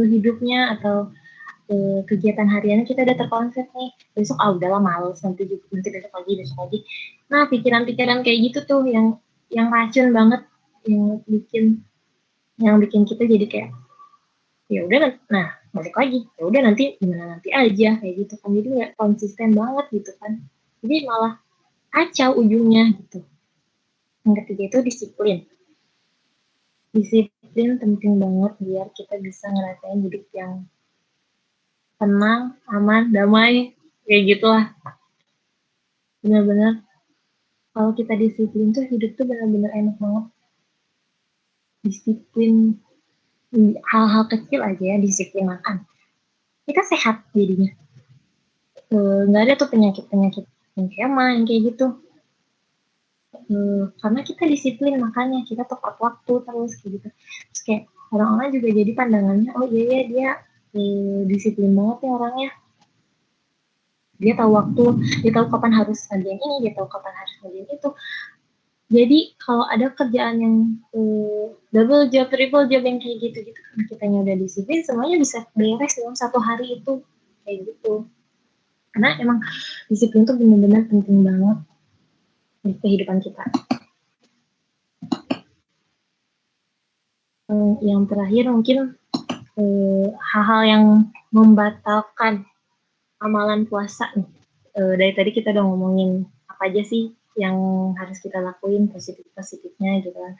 hidupnya atau kegiatan hariannya kita udah terkonsep nih, besok udahlah males, nanti besok lagi. Nah, pikiran-pikiran kayak gitu tuh yang racun banget, yang bikin kita jadi kayak ya udah, nah balik lagi ya udah nanti gimana nanti aja kayak gitu kan, jadi nggak konsisten banget gitu kan, jadi malah kacau ujungnya gitu. Yang ketiga itu disiplin penting banget biar kita bisa ngerasain hidup yang tenang, aman, damai, kayak gitulah. Benar-benar kalau kita disiplin tuh hidup tuh benar-benar enak banget. Disiplin hal-hal kecil aja ya, disiplin makan, kita sehat jadinya. Nggak ada tuh penyakit yang kayak gitu. Karena kita disiplin, makanya kita tepat waktu terus kayak gitu. Terus kayak orang-orang juga jadi pandangannya, oh iya dia disiplin banget ya orangnya. Dia tahu waktu, dia tahu kapan harus ngerjain ini, dia tahu kapan harus ngerjain itu. Jadi kalau ada kerjaan yang double job, triple job yang kayak gitu-gitu, karena kitanya udah disiplin, semuanya bisa beres dalam satu hari itu kayak gitu. Karena emang disiplin tuh benar-benar penting banget di kehidupan kita. Yang terakhir mungkin hal-hal yang membatalkan amalan puasa nih. Dari tadi kita udah ngomongin apa aja sih yang harus kita lakuin, positif-positifnya gitu kan.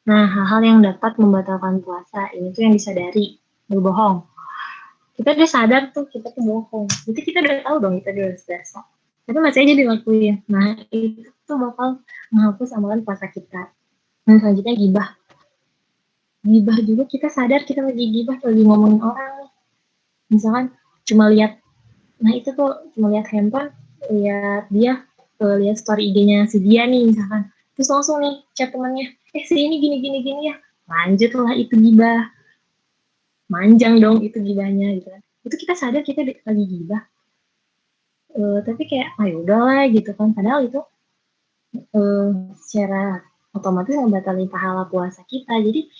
Nah, hal-hal yang dapat membatalkan puasa ini tuh yang disadari, berbohong. Kita udah sadar tuh kita tuh bohong. Jadi kita udah tahu dong kita udah dosa. Tapi masih aja dilakuin. Nah, itu tuh bakal menghapus amalan puasa kita. Nah, selanjutnya gibah. Gibah juga kita sadar kita lagi gibah, lagi ngomongin orang. Misalkan cuma lihat, nah itu tuh cuma lihat handphone, lihat dia, lihat story IG-nya si dia nih misalkan. Terus langsung nih chat temannya, si ini gini ya. Lanjutlah itu gibah. Manjang dong itu gibahnya gitu kan. Itu kita sadar kita lagi gibah. Tapi kayak ayo udahlah gitu kan, padahal itu secara otomatis membatalkan pahala puasa kita. Jadi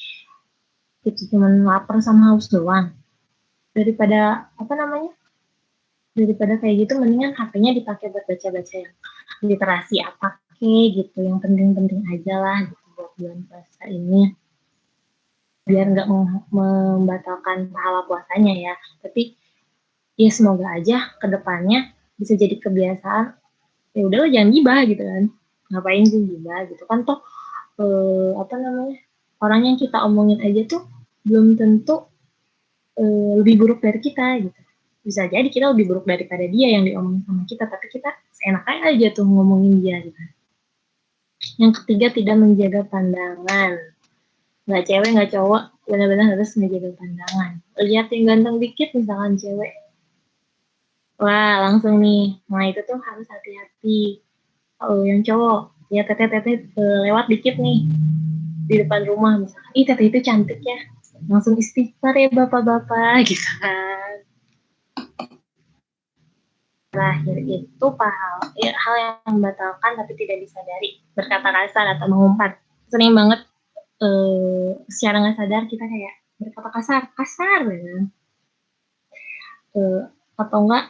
itu cuma lapar sama haus doang. Daripada kayak gitu, mendingan HP-nya dipakai buat baca-baca yang literasi apa gitu, yang penting-penting aja lah gitu buat bulan puasa ini, biar nggak membatalkan pahala puasanya ya. Tapi ya semoga aja kedepannya bisa jadi kebiasaan, ya udahlah jangan gibah gitu kan, ngapain sih gibah gitu kan, toh orang yang kita omongin aja tuh belum tentu lebih buruk dari kita gitu. Bisa jadi kita lebih buruk daripada dia yang diomongin sama kita, tapi kita seenaknya aja tuh ngomongin dia gitu. Yang ketiga, tidak menjaga pandangan. Nggak cewek nggak cowok, benar-benar harus menjaga pandangan. Lihat yang ganteng dikit misalkan cewek, wah langsung nih, nah itu tuh harus hati-hati. Yang cowok, ya teteh lewat dikit nih di depan rumah misalkan, ih teteh itu cantik ya, langsung istighfar ya bapak-bapak gitu kan. Terakhir itu hal yang membatalkan tapi tidak disadari, berkata kasar atau mengumpat. Sering banget secara nggak sadar kita kayak berkata kasar ya. Atau enggak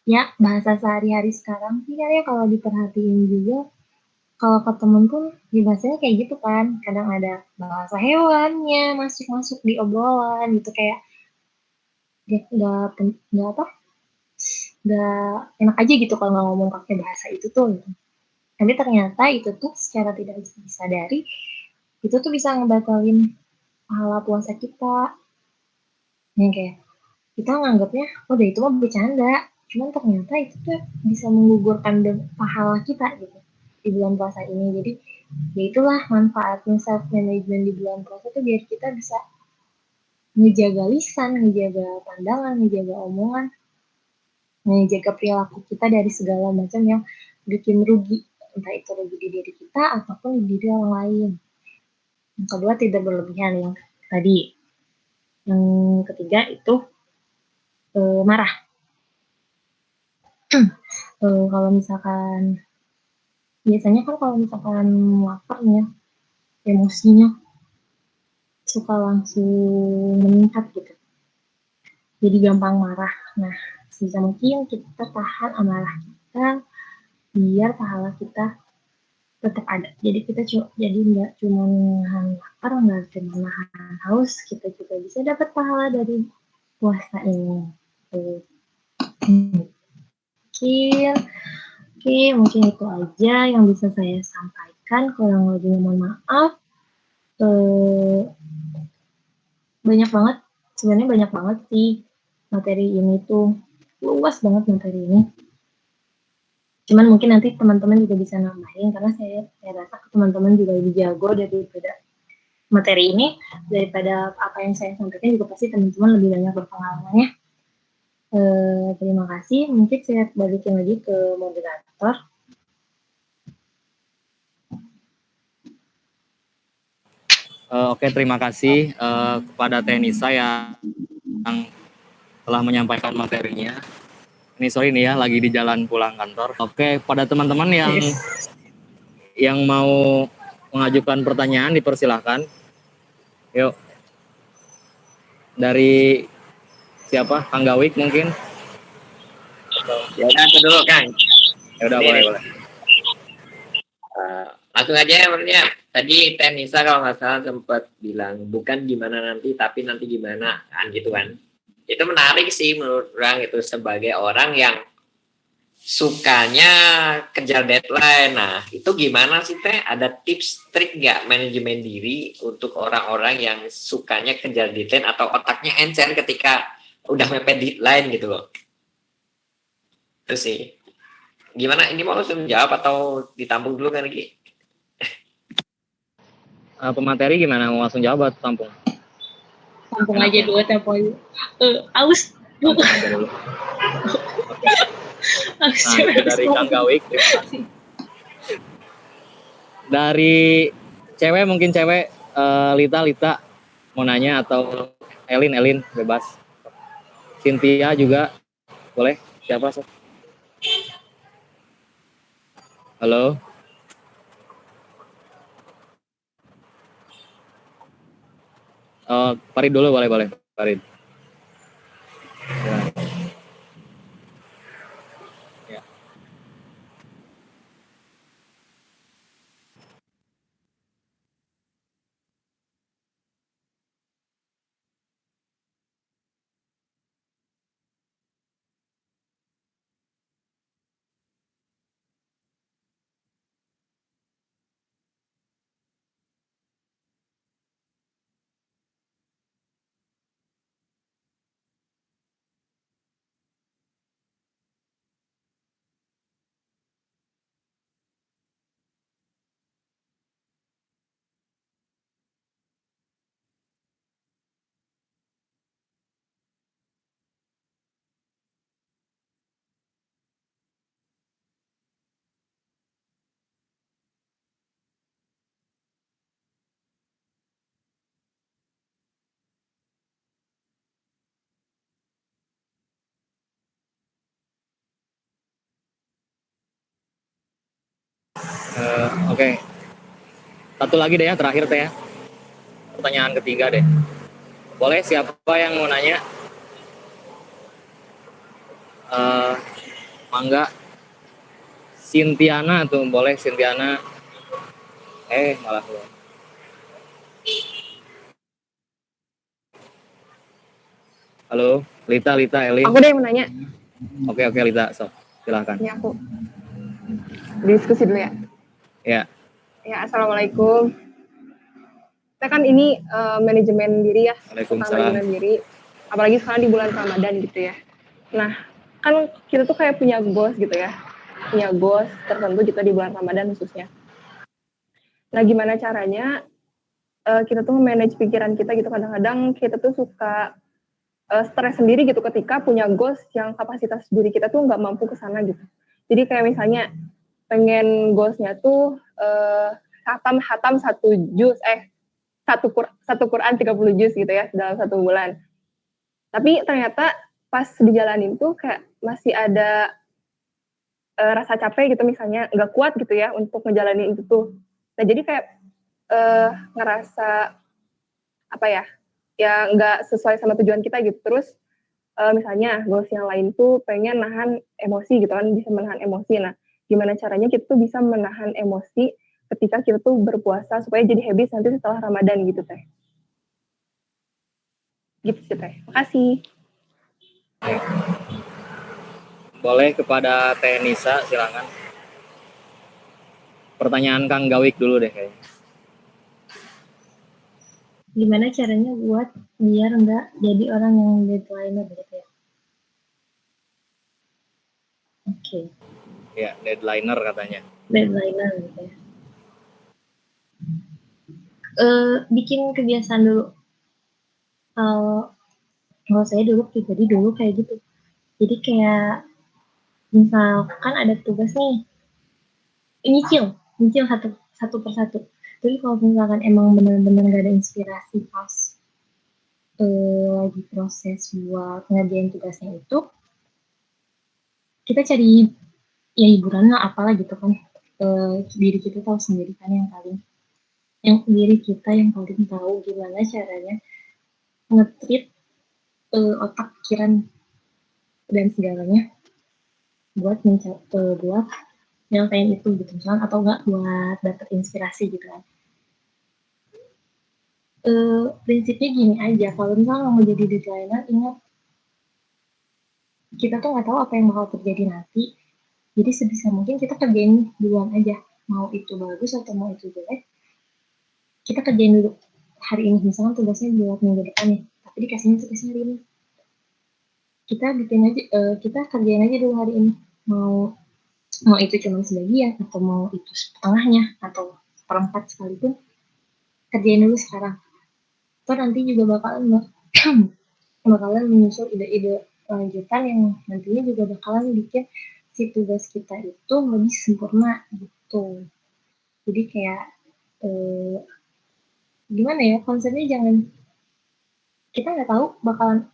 ya bahasa sehari-hari sekarang sih ya kalau diperhatiin juga, kalau ke temen pun di bahasanya kayak gitu kan, kadang ada bahasa hewannya masuk di obrolan gitu, kayak nggak enak aja gitu kalau nggak ngomong pakai bahasa itu tuh gitu. Tapi ternyata itu tuh secara tidak disadari itu tuh bisa ngebatalin pahala puasa kita. Yang kayak kita nganggapnya udah itu mah bercanda, cuman ternyata itu tuh bisa menggugurkan pahala kita gitu di bulan puasa ini. Jadi ya itulah manfaatnya self management di bulan puasa tuh, biar kita bisa ngejaga lisan, ngejaga pandangan, ngejaga omongan, ngejaga perilaku kita dari segala macam yang bikin rugi, entah itu rugi di diri kita ataupun di diri orang lain. Yang kedua, tidak berlebihan, yang tadi. Yang ketiga itu marah. Kalau misalkan biasanya kan kalau misalkan lapar nih ya, emosinya suka langsung meningkat gitu. Jadi gampang marah. Nah, sebisa mungkin kita tahan amarah kita biar pahala kita tetap ada. Jadi kita jadi nggak cuma nahan lapar, nggak cuma nahan haus, kita juga bisa dapat pahala dari puasa ini. Mungkin itu aja yang bisa saya sampaikan. Kurang lebihnya mohon maaf. Banyak banget, sebenarnya banyak banget sih materi ini tuh, luas banget materi ini. Cuman mungkin nanti teman-teman juga bisa nambahin, karena saya rasa teman-teman juga lebih jago daripada materi ini, daripada apa yang saya sampaikan juga pasti teman-teman lebih banyak berpengalamannya. Terima kasih, mungkin saya balikin lagi ke moderator. Oke, terima kasih kepada Teh Nisa yang telah menyampaikan materinya. Ini sorry nih ya, lagi di jalan pulang kantor. Oke, pada teman-teman yang mau mengajukan pertanyaan dipersilahkan. Yuk. Dari siapa? Kang Gawik mungkin? Ya udah, aku dulu Kang. Ya udah, boleh. Langsung aja ya menurutnya. Tadi Teh Nisa kalau nggak salah sempat bilang bukan gimana nanti, tapi nanti gimana kan gitu kan. Itu menarik sih menurut orang, itu sebagai orang yang sukanya kejar deadline. Nah, itu gimana sih Teh? Ada tips trik nggak manajemen diri untuk orang-orang yang sukanya kejar deadline atau otaknya encer ketika udah mepet deadline gitu loh? Itu sih. Gimana, ini mau langsung jawab atau ditampung dulu kan lagi? Pemateri gimana? Mau langsung jawab atau tampung? Tampung aja dulu, aus. Tampung aja dulu. Nah, itu dari Kang Gawik. Terima kasih. Dari cewek, mungkin cewek, Lita mau nanya, atau Elin bebas. Cynthia juga boleh. Siapa? Halo. Farid dulu, boleh Farid. Ya. Oke. Satu lagi deh ya, terakhir Teh ya. Pertanyaan ketiga deh. Boleh, siapa yang mau nanya? Mangga. Sintiana tuh, boleh Sintiana. Malah belum. Halo, Lita, Elin. Aku deh yang menanya. Oke, Lita, so, silahkan. Ini aku diskusi dulu ya. Ya. Ya, assalamualaikum. Kita kan ini manajemen diri ya. Waalaikumsalam. Manajemen diri. Apalagi sekarang di bulan Ramadan gitu ya. Nah, kan kita tuh kayak punya goals gitu ya. Punya goals tertentu gitu di bulan Ramadan khususnya. Nah, gimana caranya kita tuh manage pikiran kita gitu. Kadang-kadang kita tuh suka stres sendiri gitu ketika punya goals yang kapasitas diri kita tuh nggak mampu ke sana gitu. Jadi kayak misalnya pengen goals-nya tuh hatam satu Quran 30 juz gitu ya dalam 1 bulan. Tapi ternyata pas dijalanin tuh kayak masih ada rasa capek gitu, misalnya nggak kuat gitu ya untuk ngejalanin itu tuh. Nah jadi kayak ngerasa apa ya, ya nggak sesuai sama tujuan kita gitu. Terus misalnya goals yang lain tuh pengen nahan emosi gitu kan, bisa menahan emosi. Nah gimana caranya kita tuh bisa menahan emosi ketika kita tuh berpuasa supaya jadi habis nanti setelah Ramadan gitu teh. Gitu sih teh. Makasih. Boleh kepada Teh Nisa, silakan. Pertanyaan Kang Gawik dulu deh kayaknya. Gimana caranya buat biar nggak jadi orang yang deadline-er gitu ya? Oke, Ya, deadlineer katanya. deadline-er gitu ya. Bikin kebiasaan dulu. Kalau saya dulu pribadi dulu kayak gitu. Jadi kayak misalkan ada tugas nih, nyicil satu persatu. Jadi kalau misalkan emang benar-benar gak ada inspirasi pas lagi proses buat ngerjain tugasnya itu, kita cari ya hiburan lah apalah gitu kan. Diri kita tahu sendiri kan diri kita yang paling tahu gimana caranya nge-treat otak pikiran dan segalanya buat buat nyelesain itu gitu misalnya, atau enggak buat dapet inspirasi gitu kan. Prinsipnya gini aja, kalau misalnya mau jadi designer, ingat kita tuh nggak tahu apa yang bakal terjadi nanti. Jadi sebisa mungkin kita kerjain duluan aja, mau itu bagus atau mau itu jelek, kita kerjain dulu hari ini. Misalnya tugasnya buat minggu depan nih, tapi dikasihnya tugasnya hari ini, kita kerjain aja dulu hari ini. Mau itu cuma sebagian atau mau itu setengahnya atau seperempat sekalipun, kerjain dulu sekarang. Atau nanti juga bakalan menyusul ide-ide lanjutan yang nantinya juga bakalan bikin si tugas kita itu lebih sempurna gitu. Jadi kayak gimana ya, konsepnya jangan, kita nggak tahu bakalan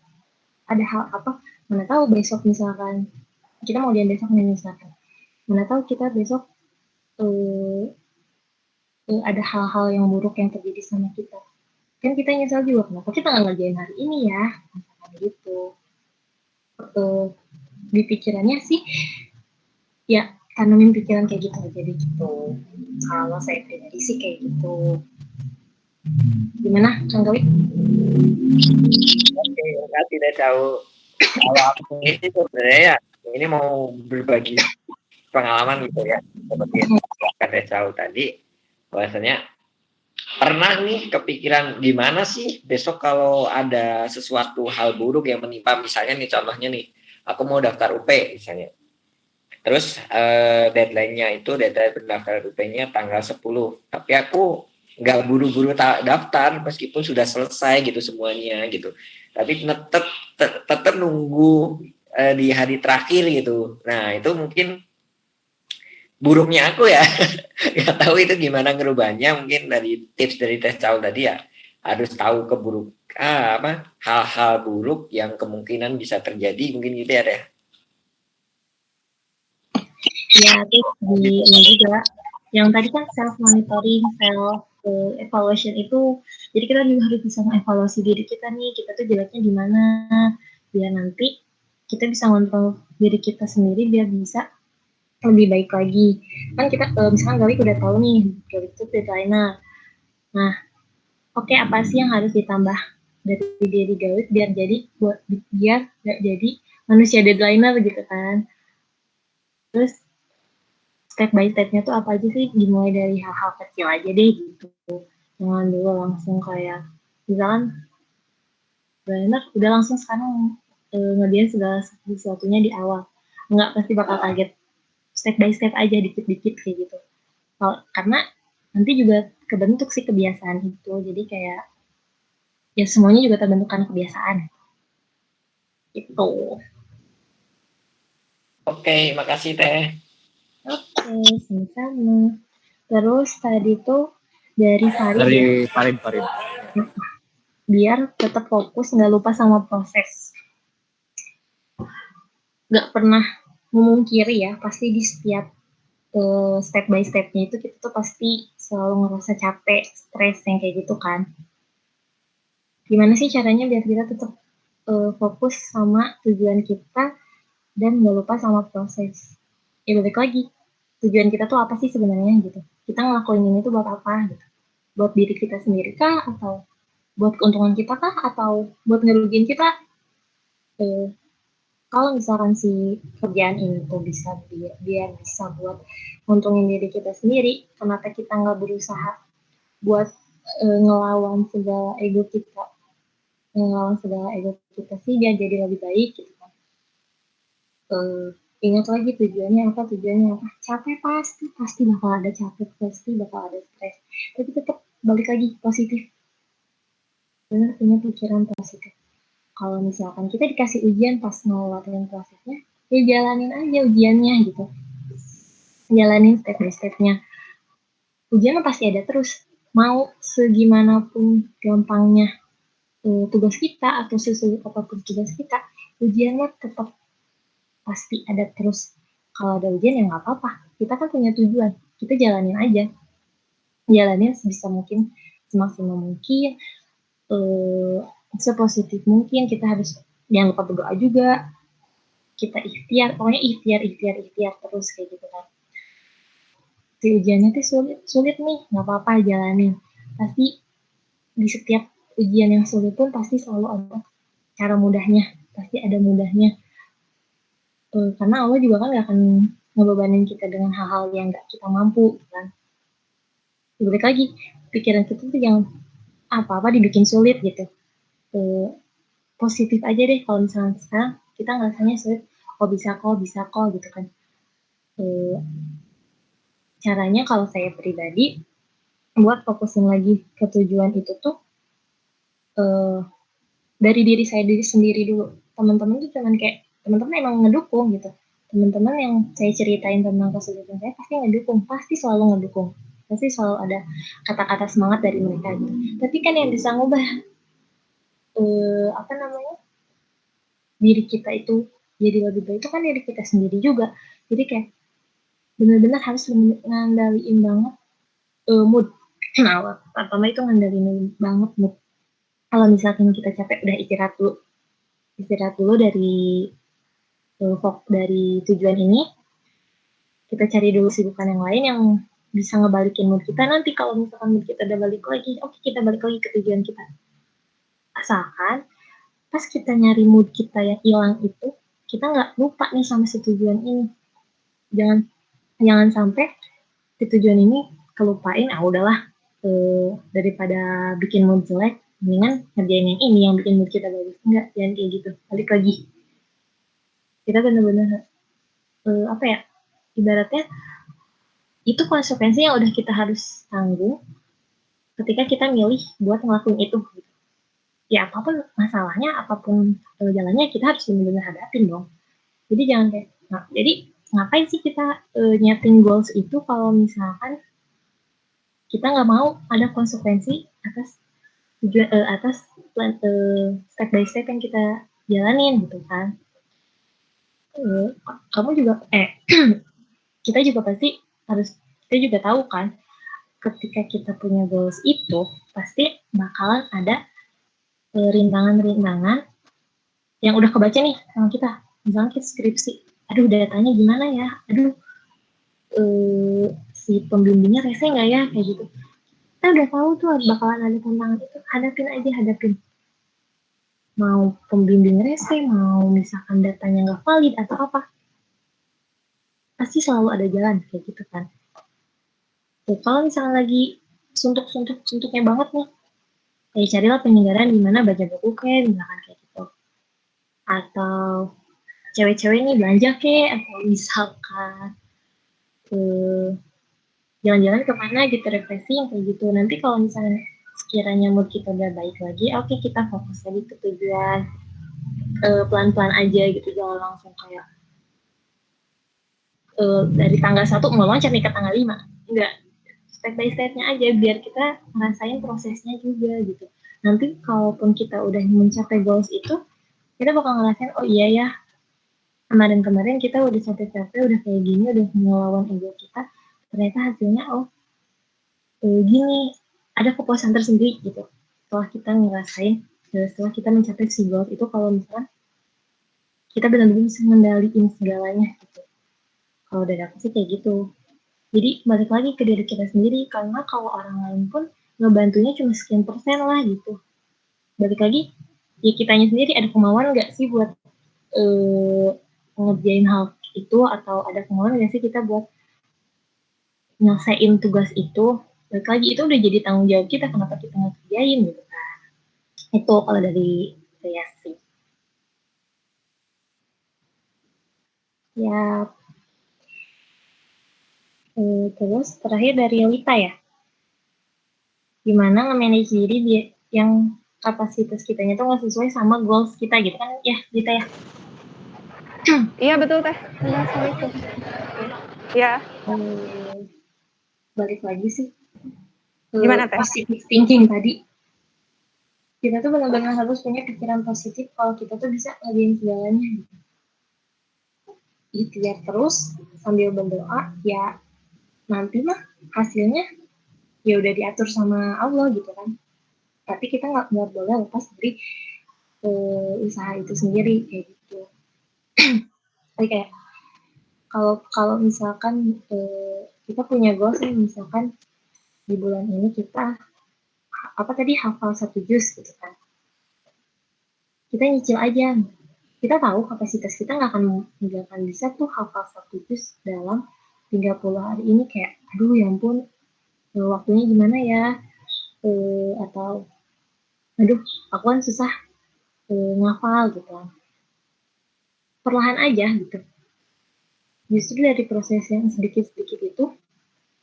ada hal apa, mana tahu besok misalkan kita mau lihat besok nih misalkan, mana tahu kita besok ada hal-hal yang buruk yang terjadi sama kita, kan kita nyesal juga kenapa kita nggak ngerjain hari ini ya, misalkan gitu. Di pikirannya sih ya, tanamin pikiran kayak gitu aja deh gitu. Kalau saya pribadi sih kayak gitu. Gimana Kang Gawi? Oke, enggak tidak tahu. Kalau aku ini sebenarnya ya, ini mau berbagi pengalaman gitu ya, seperti yang kata tahu tadi, bahwasanya pernah nih kepikiran gimana sih besok kalau ada sesuatu hal buruk yang menimpa, misalnya nih contohnya nih, aku mau daftar UP misalnya. Terus deadline pendaftaran UP-nya tanggal 10. Tapi aku nggak buru-buru daftar meskipun sudah selesai gitu semuanya gitu. Tapi tetap nunggu di hari terakhir gitu. Nah, itu mungkin buruknya aku ya. Nggak tahu itu gimana ngerubahnya, mungkin dari tips dari Teh Caul tadi ya. Harus tahu hal-hal buruk yang kemungkinan bisa terjadi, mungkin gitu ya Teh. Ya, terus di ini juga yang tadi kan self monitoring, self evaluation itu, jadi kita juga harus bisa mengevaluasi diri kita nih, kita tuh jeleknya di mana, biar nanti kita bisa ngontrol diri kita sendiri biar bisa lebih baik lagi. Kan kita misalkan Gawi udah tahu nih, Gawi itu deadliner. Nah, oke, apa sih yang harus ditambah dari diri Gawi biar nggak jadi manusia deadliner gitu kan. Terus step by stepnya tuh apa aja sih, dimulai dari hal-hal kecil aja deh gitu, jangan dulu langsung kayak misalkan benar udah langsung sekarang ngerjain segala sesuatunya di awal, nggak, pasti bakal kaget. Step by step aja, dikit-dikit kayak gitu. Karena nanti juga kebentuk sih kebiasaan itu. Jadi kayak ya semuanya juga terbentuk karena kebiasaan gitu. Oke, makasih Teh. Oke, sama-sama. Terus tadi tuh dari Farid ya, Dari Farid. biar tetap fokus, nggak lupa sama proses. Nggak pernah memungkiri ya, pasti di setiap step by stepnya itu kita tuh pasti selalu ngerasa capek, stres yang kayak gitu kan. Gimana sih caranya biar kita tetap fokus sama tujuan kita dan nggak lupa sama proses? Ya balik lagi, tujuan kita tuh apa sih sebenarnya gitu? Kita ngelakuin ini tuh buat apa gitu? Buat diri kita sendiri kah? Atau buat keuntungan kita kah? Atau buat ngerugiin kita? Eh, Kalau misalkan si kerjaan ini tuh bisa biar bisa buat untungin diri kita sendiri, kenapa kita nggak berusaha buat ngelawan segala ego kita, sih biar jadi lebih baik gitu kan. Ingat lagi tujuannya apa, capek pasti bakal ada capek, pasti bakal ada stres, tapi tetap balik lagi positif, benar, punya pikiran positif. Kalau misalkan kita dikasih ujian pas ngelewatin prosesnya, ya jalanin aja ujiannya gitu, jalanin step by stepnya. Ujian pasti ada terus, mau segimanapun gampangnya tugas kita atau sesulit apapun tugas kita, ujiannya tetap pasti ada terus. Kalau ada ujian ya nggak apa-apa, kita kan punya tujuan, kita jalanin aja, jalanin sebisa mungkin, semaksimal mungkin, sepositif mungkin. Kita harus jangan lupa berdoa juga, kita ikhtiar, pokoknya ikhtiar terus kayak gitu kan. Si ujiannya tuh sulit nih, nggak apa-apa, jalanin. Pasti di setiap ujian yang sulit pun pasti selalu ada cara mudahnya, pasti ada mudahnya. Karena Allah juga kan gak akan ngebebanin kita dengan hal-hal yang gak kita mampu kan. Balik lagi, pikiran kita tuh jangan apa-apa dibikin sulit gitu. Positif aja deh kalau misalnya sekarang kita ngerasanya sulit, oh bisa kok gitu kan. Caranya kalau saya pribadi buat fokusin lagi ke tujuan itu tuh dari diri saya sendiri dulu. Teman-teman tuh cuman kayak teman-teman emang ngedukung gitu. Teman-teman yang saya ceritain tentang kesulitan saya pasti ngedukung, pasti selalu ngedukung, pasti selalu ada kata-kata semangat dari mereka gitu. Tapi kan yang bisa ngubah apa namanya, diri kita itu jadi lebih baik itu kan diri kita sendiri juga. Jadi kayak benar-benar harus ngandaliin banget mood. Nah, pertama itu ngandalin banget mood. Kalau misalkan kita capek, udah istirahat dulu dari tujuan ini. Kita cari dulu sibukan yang lain yang bisa ngebalikin mood kita. Nanti kalau misalkan mood kita udah balik lagi, oke, kita balik lagi ke tujuan kita. Asalkan pas kita nyari mood kita yang hilang itu, kita nggak lupa nih sama si tujuan ini. Jangan sampai si tujuan ini kelupain, udahlah, daripada bikin mood jelek, mendingan ngerjain yang ini yang bikin mood kita bagus. Enggak, jangan kayak gitu, balik lagi. Kita benar-benar apa ya, ibaratnya itu konsekuensi yang udah kita harus tanggung ketika kita milih buat ngelakuin itu. Ya apapun masalahnya, apapun jalannya, kita harus benar-benar hadapin dong. Jadi jangan kayak, jadi ngapain sih kita nyeting goals itu kalau misalkan kita nggak mau ada konsekuensi atas tujuan, atas plan, step by step yang kita jalanin gitu kan. Kamu juga kita juga pasti harus, kita juga tahu kan, ketika kita punya goals itu pasti bakalan ada rintangan-rintangan yang udah kebaca nih sama kita. Misalnya kita skripsi, aduh datanya gimana ya, aduh si pembimbingnya rese nggak ya, kayak gitu. Kita udah tahu tuh bakalan ada tantangan itu, hadapin. Mau pembimbing rese, mau misalkan datanya nggak valid atau apa, pasti selalu ada jalan kayak gitu kan. Tuh, kalau misalnya lagi suntuknya banget nih, ya carilah penyelenggaraan di mana baca buku kayak misalkan kayak gitu. Atau cewek-cewek nih belanja kayak, atau misalkan jalan-jalan kemana gitu, refreshing kayak gitu. Nanti kalau misalnya sekiranya mood kita udah baik lagi, oke kita fokus lagi ke tujuan. Pelan-pelan aja gitu, jangan langsung kayak dari tanggal 1 mau loncat nih ke tanggal 5. Enggak, step by stepnya aja biar kita ngerasain prosesnya juga gitu. Nanti kalaupun kita udah mencapai goals itu, kita bakal ngerasain oh iya ya, kemarin-kemarin kita udah capek-capek, udah kayak gini, udah melawan ego kita, ternyata hasilnya oh gini, ada kepuasan tersendiri gitu. Setelah kita ngerasain, setelah kita mencapai si goals itu, kalau misalkan kita benar-benar bisa mengendalikan segalanya gitu. Kalau dari aku sih kayak gitu. Jadi balik lagi ke diri kita sendiri, karena kalau orang lain pun ngebantunya cuma sekian persen lah gitu. Balik lagi, ya kitanya sendiri ada kemauan nggak sih buat ngerjain hal itu, atau ada kemauan nggak sih kita buat nyelesain tugas itu. Balik lagi, itu udah jadi tanggung jawab kita, kenapa kita nggak kerjain gitu kan. Itu kalau dari saya sih. Ya, terus terakhir dari Lita ya. Gimana nge-manage diri yang kapasitas kitanya tuh nggak sesuai sama goals kita gitu kan ya, Lita ya. Iya betul Teh. Assalamualaikum. Ya. Balik lagi sih Gimana Teh? positive thinking tadi. Kita tuh benar-benar harus punya pikiran positif kalau kita tuh bisa ngajain segalanya. Ikhtiar terus sambil berdoa, ya nanti mah hasilnya ya udah diatur sama Allah gitu kan. Tapi kita nggak boleh lepas dari usaha itu sendiri kayak gitu. Tapi kayak kalau misalkan kita punya goals nih, misalkan di bulan ini kita apa tadi hafal 1 juz gitu kan, kita nyicil aja. Kita tahu kapasitas kita nggak akan bisa tuh hafal 1 juz dalam 30 hari ini, kayak aduh ya ampun waktunya gimana ya, atau aduh aku kan susah ngafal gitu kan. Perlahan aja gitu, justru dari proses yang sedikit-sedikit itu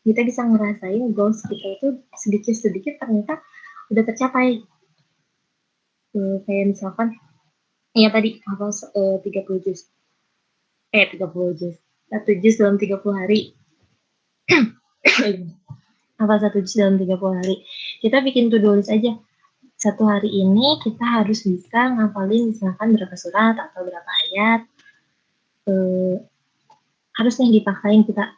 kita bisa ngerasain goals kita itu sedikit-sedikit ternyata udah tercapai. Kayak misalkan ya tadi hafal 30 juz 30 juz 1 juz dalam 30 hari. Hafal 1 juz dalam 30 hari, kita bikin to-do list aja. Satu hari ini kita harus bisa ngafalin misalkan berapa surat atau berapa ayat, harus nih dipaksain kita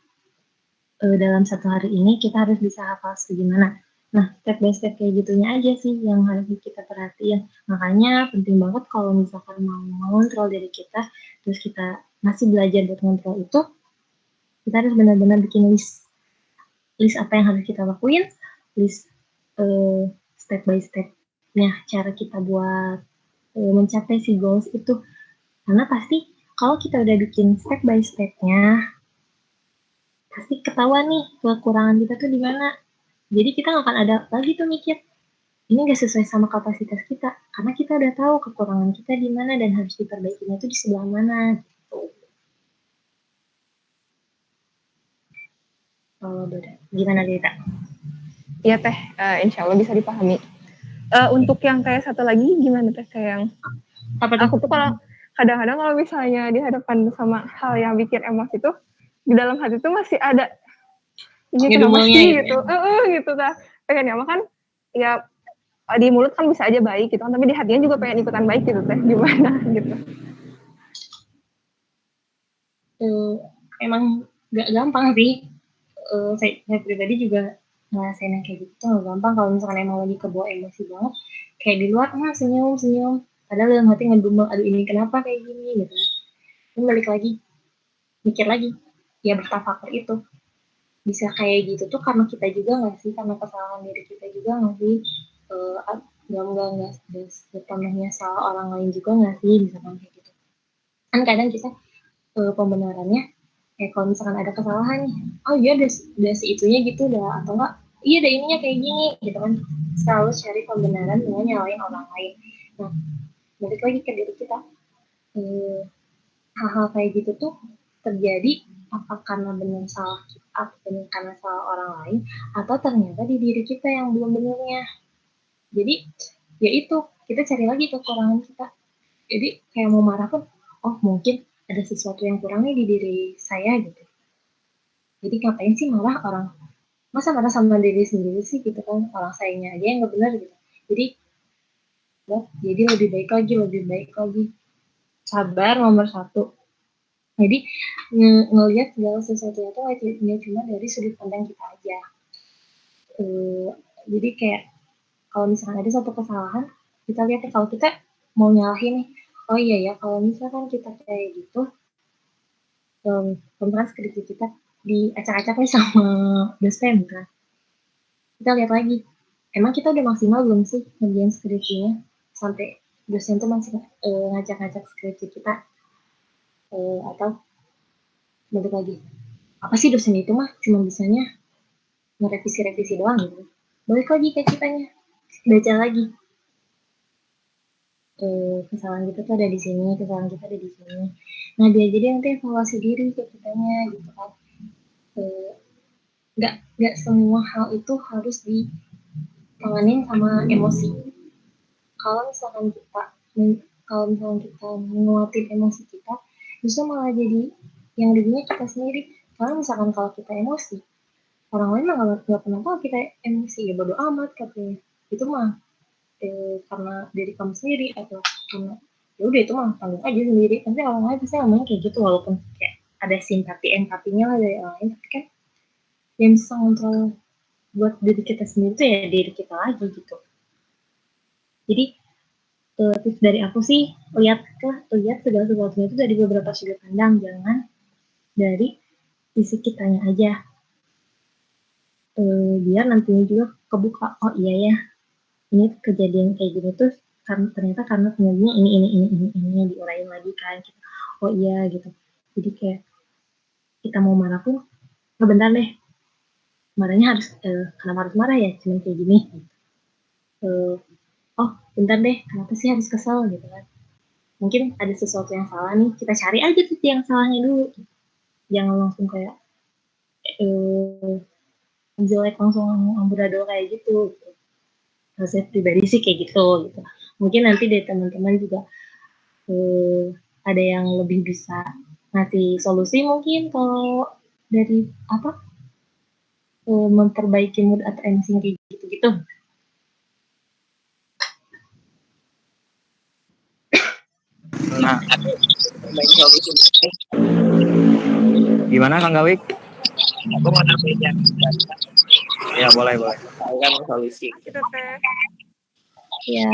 dalam satu hari ini kita harus bisa hafal segimana. Nah, step by step kayak gitunya aja sih yang harus kita perhatiin. Makanya penting banget kalau misalkan mau mengontrol diri kita, terus kita masih belajar buat ngontrol itu, kita harus benar-benar bikin list apa yang harus kita lakuin, list step by step-nya, cara kita buat mencapai si goals itu. Karena pasti kalau kita udah bikin step by step-nya, pasti ketahuan nih kekurangan kita tuh di mana. Jadi kita nggak akan ada lagi tuh mikir ini nggak sesuai sama kapasitas kita, karena kita udah tahu kekurangan kita di mana dan harus diperbaikinya itu di sebelah mana. Gitu. Kalau beda, gimana Dita? Iya Teh, insya Allah bisa dipahami. Untuk yang kayak satu lagi gimana Teh? Kayak yang aku tuh kalau kadang-kadang kalau misalnya dihadapkan sama hal yang bikin emosi tuh di dalam hati tuh masih ada ini kenapa sih gitu, gitu Teh. Pengen ya makan ya di mulut kan bisa aja baik gitu kan, tapi di hatinya juga pengen ikutan baik gitu Teh. Gimana gitu? Emang gak gampang sih. Saya pribadi juga ngerasain yang kayak gitu tuh gak gampang. Kalau misalkan emang lagi kebawa emosi banget, kayak di luar senyum padahal dalam hati ngedumel aduh ini kenapa kayak gini gitu. Terus balik lagi mikir lagi, ya bertafakur itu bisa kayak gitu tuh karena kita juga nggak sih, karena kesalahan diri kita juga nggak sih, nggak sepenuhnya salah orang lain juga nggak sih, misalkan kayak gitu kan. Kadang kita pembenarannya kayak kalau misalkan ada kesalahan nih, oh iya udah si itunya gitu udah, atau enggak iya ada ininya kayak gini gitu kan, selalu cari pembenaran dengan nyalain orang lain. Nah balik lagi ke diri kita, hal-hal kayak gitu tuh terjadi apa karena benar salah atau karena salah orang lain, atau ternyata di diri kita yang belum benernya. Jadi ya itu, kita cari lagi kekurangan kita. Jadi kayak mau marah pun, oh mungkin ada sesuatu yang kurang nih di diri saya gitu. Jadi ngapain sih marah orang, masa marah sama diri sendiri sih gitu kan, orang sayangnya aja yang nggak benar gitu. Jadi lebih baik lagi, sabar nomor satu. Jadi ngelihat segala sesuatu itu nggak cuma dari sudut pandang kita aja. Jadi kayak kalau misalkan ada satu kesalahan, kita lihat kalau kita mau nyalahin nih, oh iya ya kalau misalkan kita kayak gitu, misalkan skripsi kita diacak-acak nih sama dosen kan, kita lihat lagi, emang kita udah maksimal belum sih ngerjain skripsinya, sampai dosen tuh masih ngacak-ngacak skripsi kita, atau balik lagi, apa sih dosen itu mah cuma bisanya ngerevisi-revisi doang gitu. Balik lagi ke kitanya, baca lagi, kesalahan kita tuh ada di sini, kesalahan kita ada di sini. Nah dia jadi nanti evaluasi diri ke kitanya gitu kan. Nggak semua hal itu harus ditanganin sama emosi. Kalau misalkan kita menguatin emosi kita, bisa malah jadi yang dirinya kita sendiri. Karena misalkan kalau kita emosi, orang lain mah nggak pernah tahu kita emosi, ya bodo amat katanya. Itu mah karena diri kamu sendiri, atau karena ya udah itu mah tanggung aja sendiri. Nanti orang lain pasti ngomongnya kayak gitu, walaupun kayak ada simpati empatinya lah dari orang lain, tapi kan yang bisa ngontrol buat diri kita sendiri itu ya diri kita lagi gitu. Jadi tips dari aku sih, lihat segala sesuatunya itu dari beberapa sudut pandang, jangan dari sisi kitanya aja. Biar nantinya juga kebuka, oh iya ya, ini kejadian kayak gini tuh ternyata karena penyebabnya ini diuraiin lagi kan, oh iya gitu. Jadi kayak kita mau marah pun, oh bentar deh, marahnya harus kenapa harus marah ya, cuman kayak gini gitu. Oh bentar deh, kenapa sih harus kesel gitu kan, mungkin ada sesuatu yang salah nih, kita cari aja tuh yang salahnya dulu, jangan langsung kayak jelek langsung amburadul kayak gitu. Saya pribadi sih kayak gitu. Mungkin nanti dari teman-teman juga ada yang lebih bisa ngasih solusi mungkin kalau dari apa memperbaiki mood atau emosi kayak gitu-gitu. Nah, Baik solusi. gimana Kang Gawik? Aku mau nambahin ya. Ya boleh. Saya kan solusi. Ya.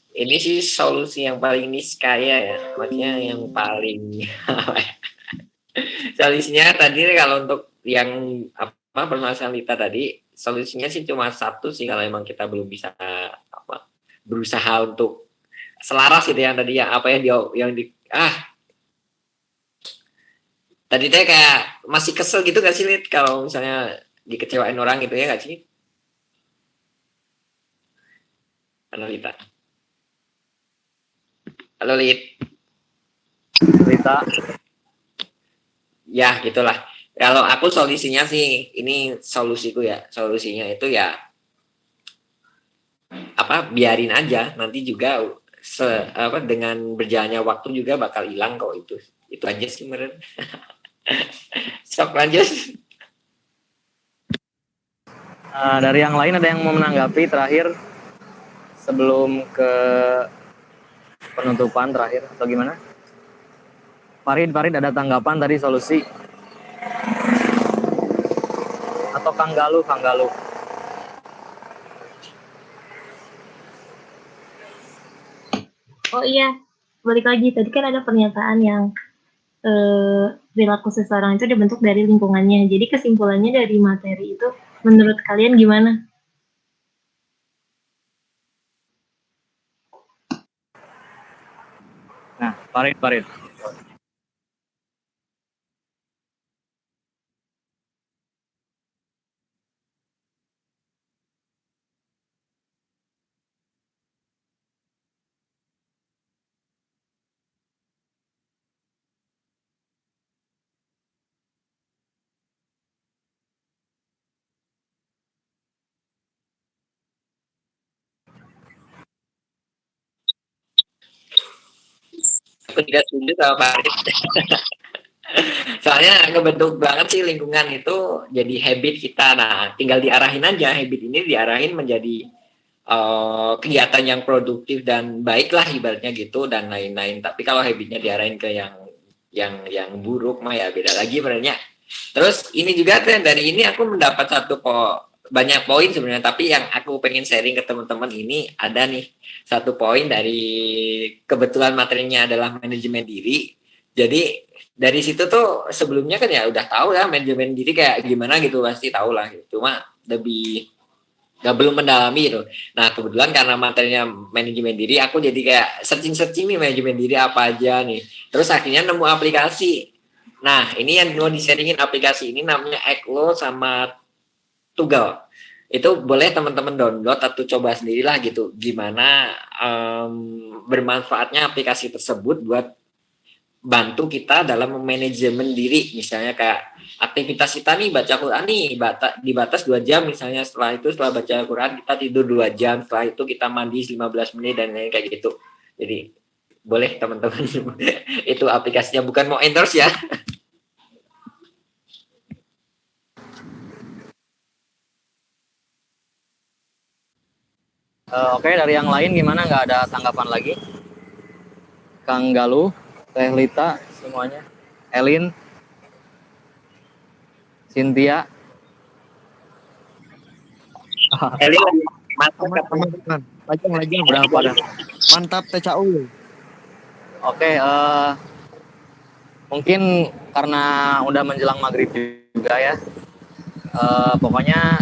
Ini sih solusi yang paling niskaya ya, maksudnya yang paling solusinya tadi kalau untuk yang apa permasalahan Lita tadi, solusinya sih cuma satu sih, kalau emang kita belum bisa apa berusaha untuk selaras gitu yang tadi, yang apa yang di tadi teh kayak masih kesel gitu gak sih Lit, kalau misalnya dikecewain orang gitu ya gak sih? Halo Lita. Halo Lit. Lita. Ya gitulah. Kalau aku solusinya sih, ini solusiku ya, solusinya itu ya apa, biarin aja, nanti juga dengan berjalannya waktu juga bakal hilang kok itu aja sih meren. Sok lanjut. Dari yang lain ada yang mau menanggapi terakhir sebelum ke penutupan terakhir atau gimana? Farid ada tanggapan tadi solusi atau Kang Galuh? Oh iya, balik lagi tadi kan ada pernyataan yang perilaku seseorang itu dibentuk dari lingkungannya. Jadi kesimpulannya dari materi itu menurut kalian gimana? Nah, Farid. aku juga setuju sama Pak Aris. Soalnya kebentuk banget sih lingkungan itu jadi habit kita. Nah, tinggal diarahin aja, habit ini diarahin menjadi kegiatan yang produktif dan baik lah ibaratnya gitu dan lain-lain. Tapi kalau habitnya diarahin ke yang buruk mah ya beda lagi sebenarnya. Terus ini juga kan dari ini aku mendapat banyak poin sebenarnya, tapi yang aku pengen sharing ke teman-teman ini ada nih satu poin dari kebetulan materinya adalah manajemen diri. Jadi dari situ tuh sebelumnya kan ya udah tahu lah manajemen diri kayak gimana gitu, pasti tahu lah gitu. Cuma lebih belum mendalami gitu. Nah kebetulan karena materinya manajemen diri, aku jadi kayak searching nih manajemen diri apa aja nih. Terus akhirnya nemu aplikasi. Nah ini yang mau di-sharingin aplikasi ini namanya Eklo sama Tugel. Itu boleh teman-teman download atau coba sendirilah gitu. Gimana bermanfaatnya aplikasi tersebut buat bantu kita dalam memanajemen diri. Misalnya kayak aktivitas kita nih baca Quran nih dibatas 2 jam misalnya, setelah baca Quran kita tidur 2 jam, setelah itu kita mandi 15 menit dan lain kayak gitu. Jadi boleh teman-teman itu aplikasinya, bukan mau endorse ya. Oke, dari yang lain gimana? Nggak ada tanggapan lagi? Kang Galuh, Teh Lita, semuanya. Elin, Cynthia. Elin mantap Teman-teman, lagi berapa dah? Mantap TCU. Oke, mungkin karena udah menjelang maghrib juga ya. Pokoknya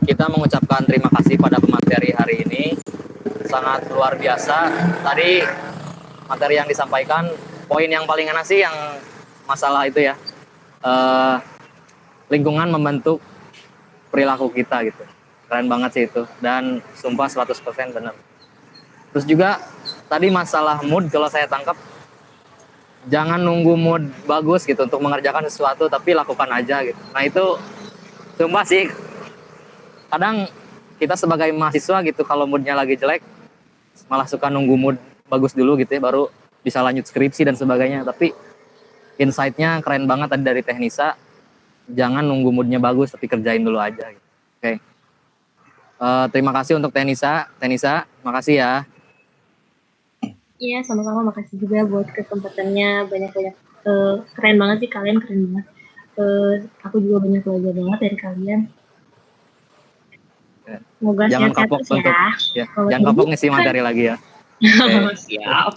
kita mengucapkan terima kasih pada pemateri hari ini. Sangat luar biasa. Tadi materi yang disampaikan, poin yang paling enak sih yang masalah itu ya. Lingkungan membentuk perilaku kita gitu. Keren banget sih itu. Dan sumpah 100% benar. Terus juga tadi masalah mood, kalau saya tangkap, jangan nunggu mood bagus gitu untuk mengerjakan sesuatu, tapi lakukan aja gitu. Nah itu sumpah sih, kadang kita sebagai mahasiswa gitu kalau moodnya lagi jelek malah suka nunggu mood bagus dulu gitu ya baru bisa lanjut skripsi dan sebagainya. Tapi insight-nya keren banget tadi dari Teknisa, jangan nunggu moodnya bagus tapi kerjain dulu aja gitu. Oke. Terima kasih untuk Teknisa, makasih ya. Iya, sama-sama, makasih juga buat kesempatannya, banyak-banyak keren banget sih kalian, keren banget. Aku juga banyak belajar banget dari kalian. Semoga Jangan sehat-sehat kapok terus untuk ya. jangan kapok ngisi materi lagi ya. Siap.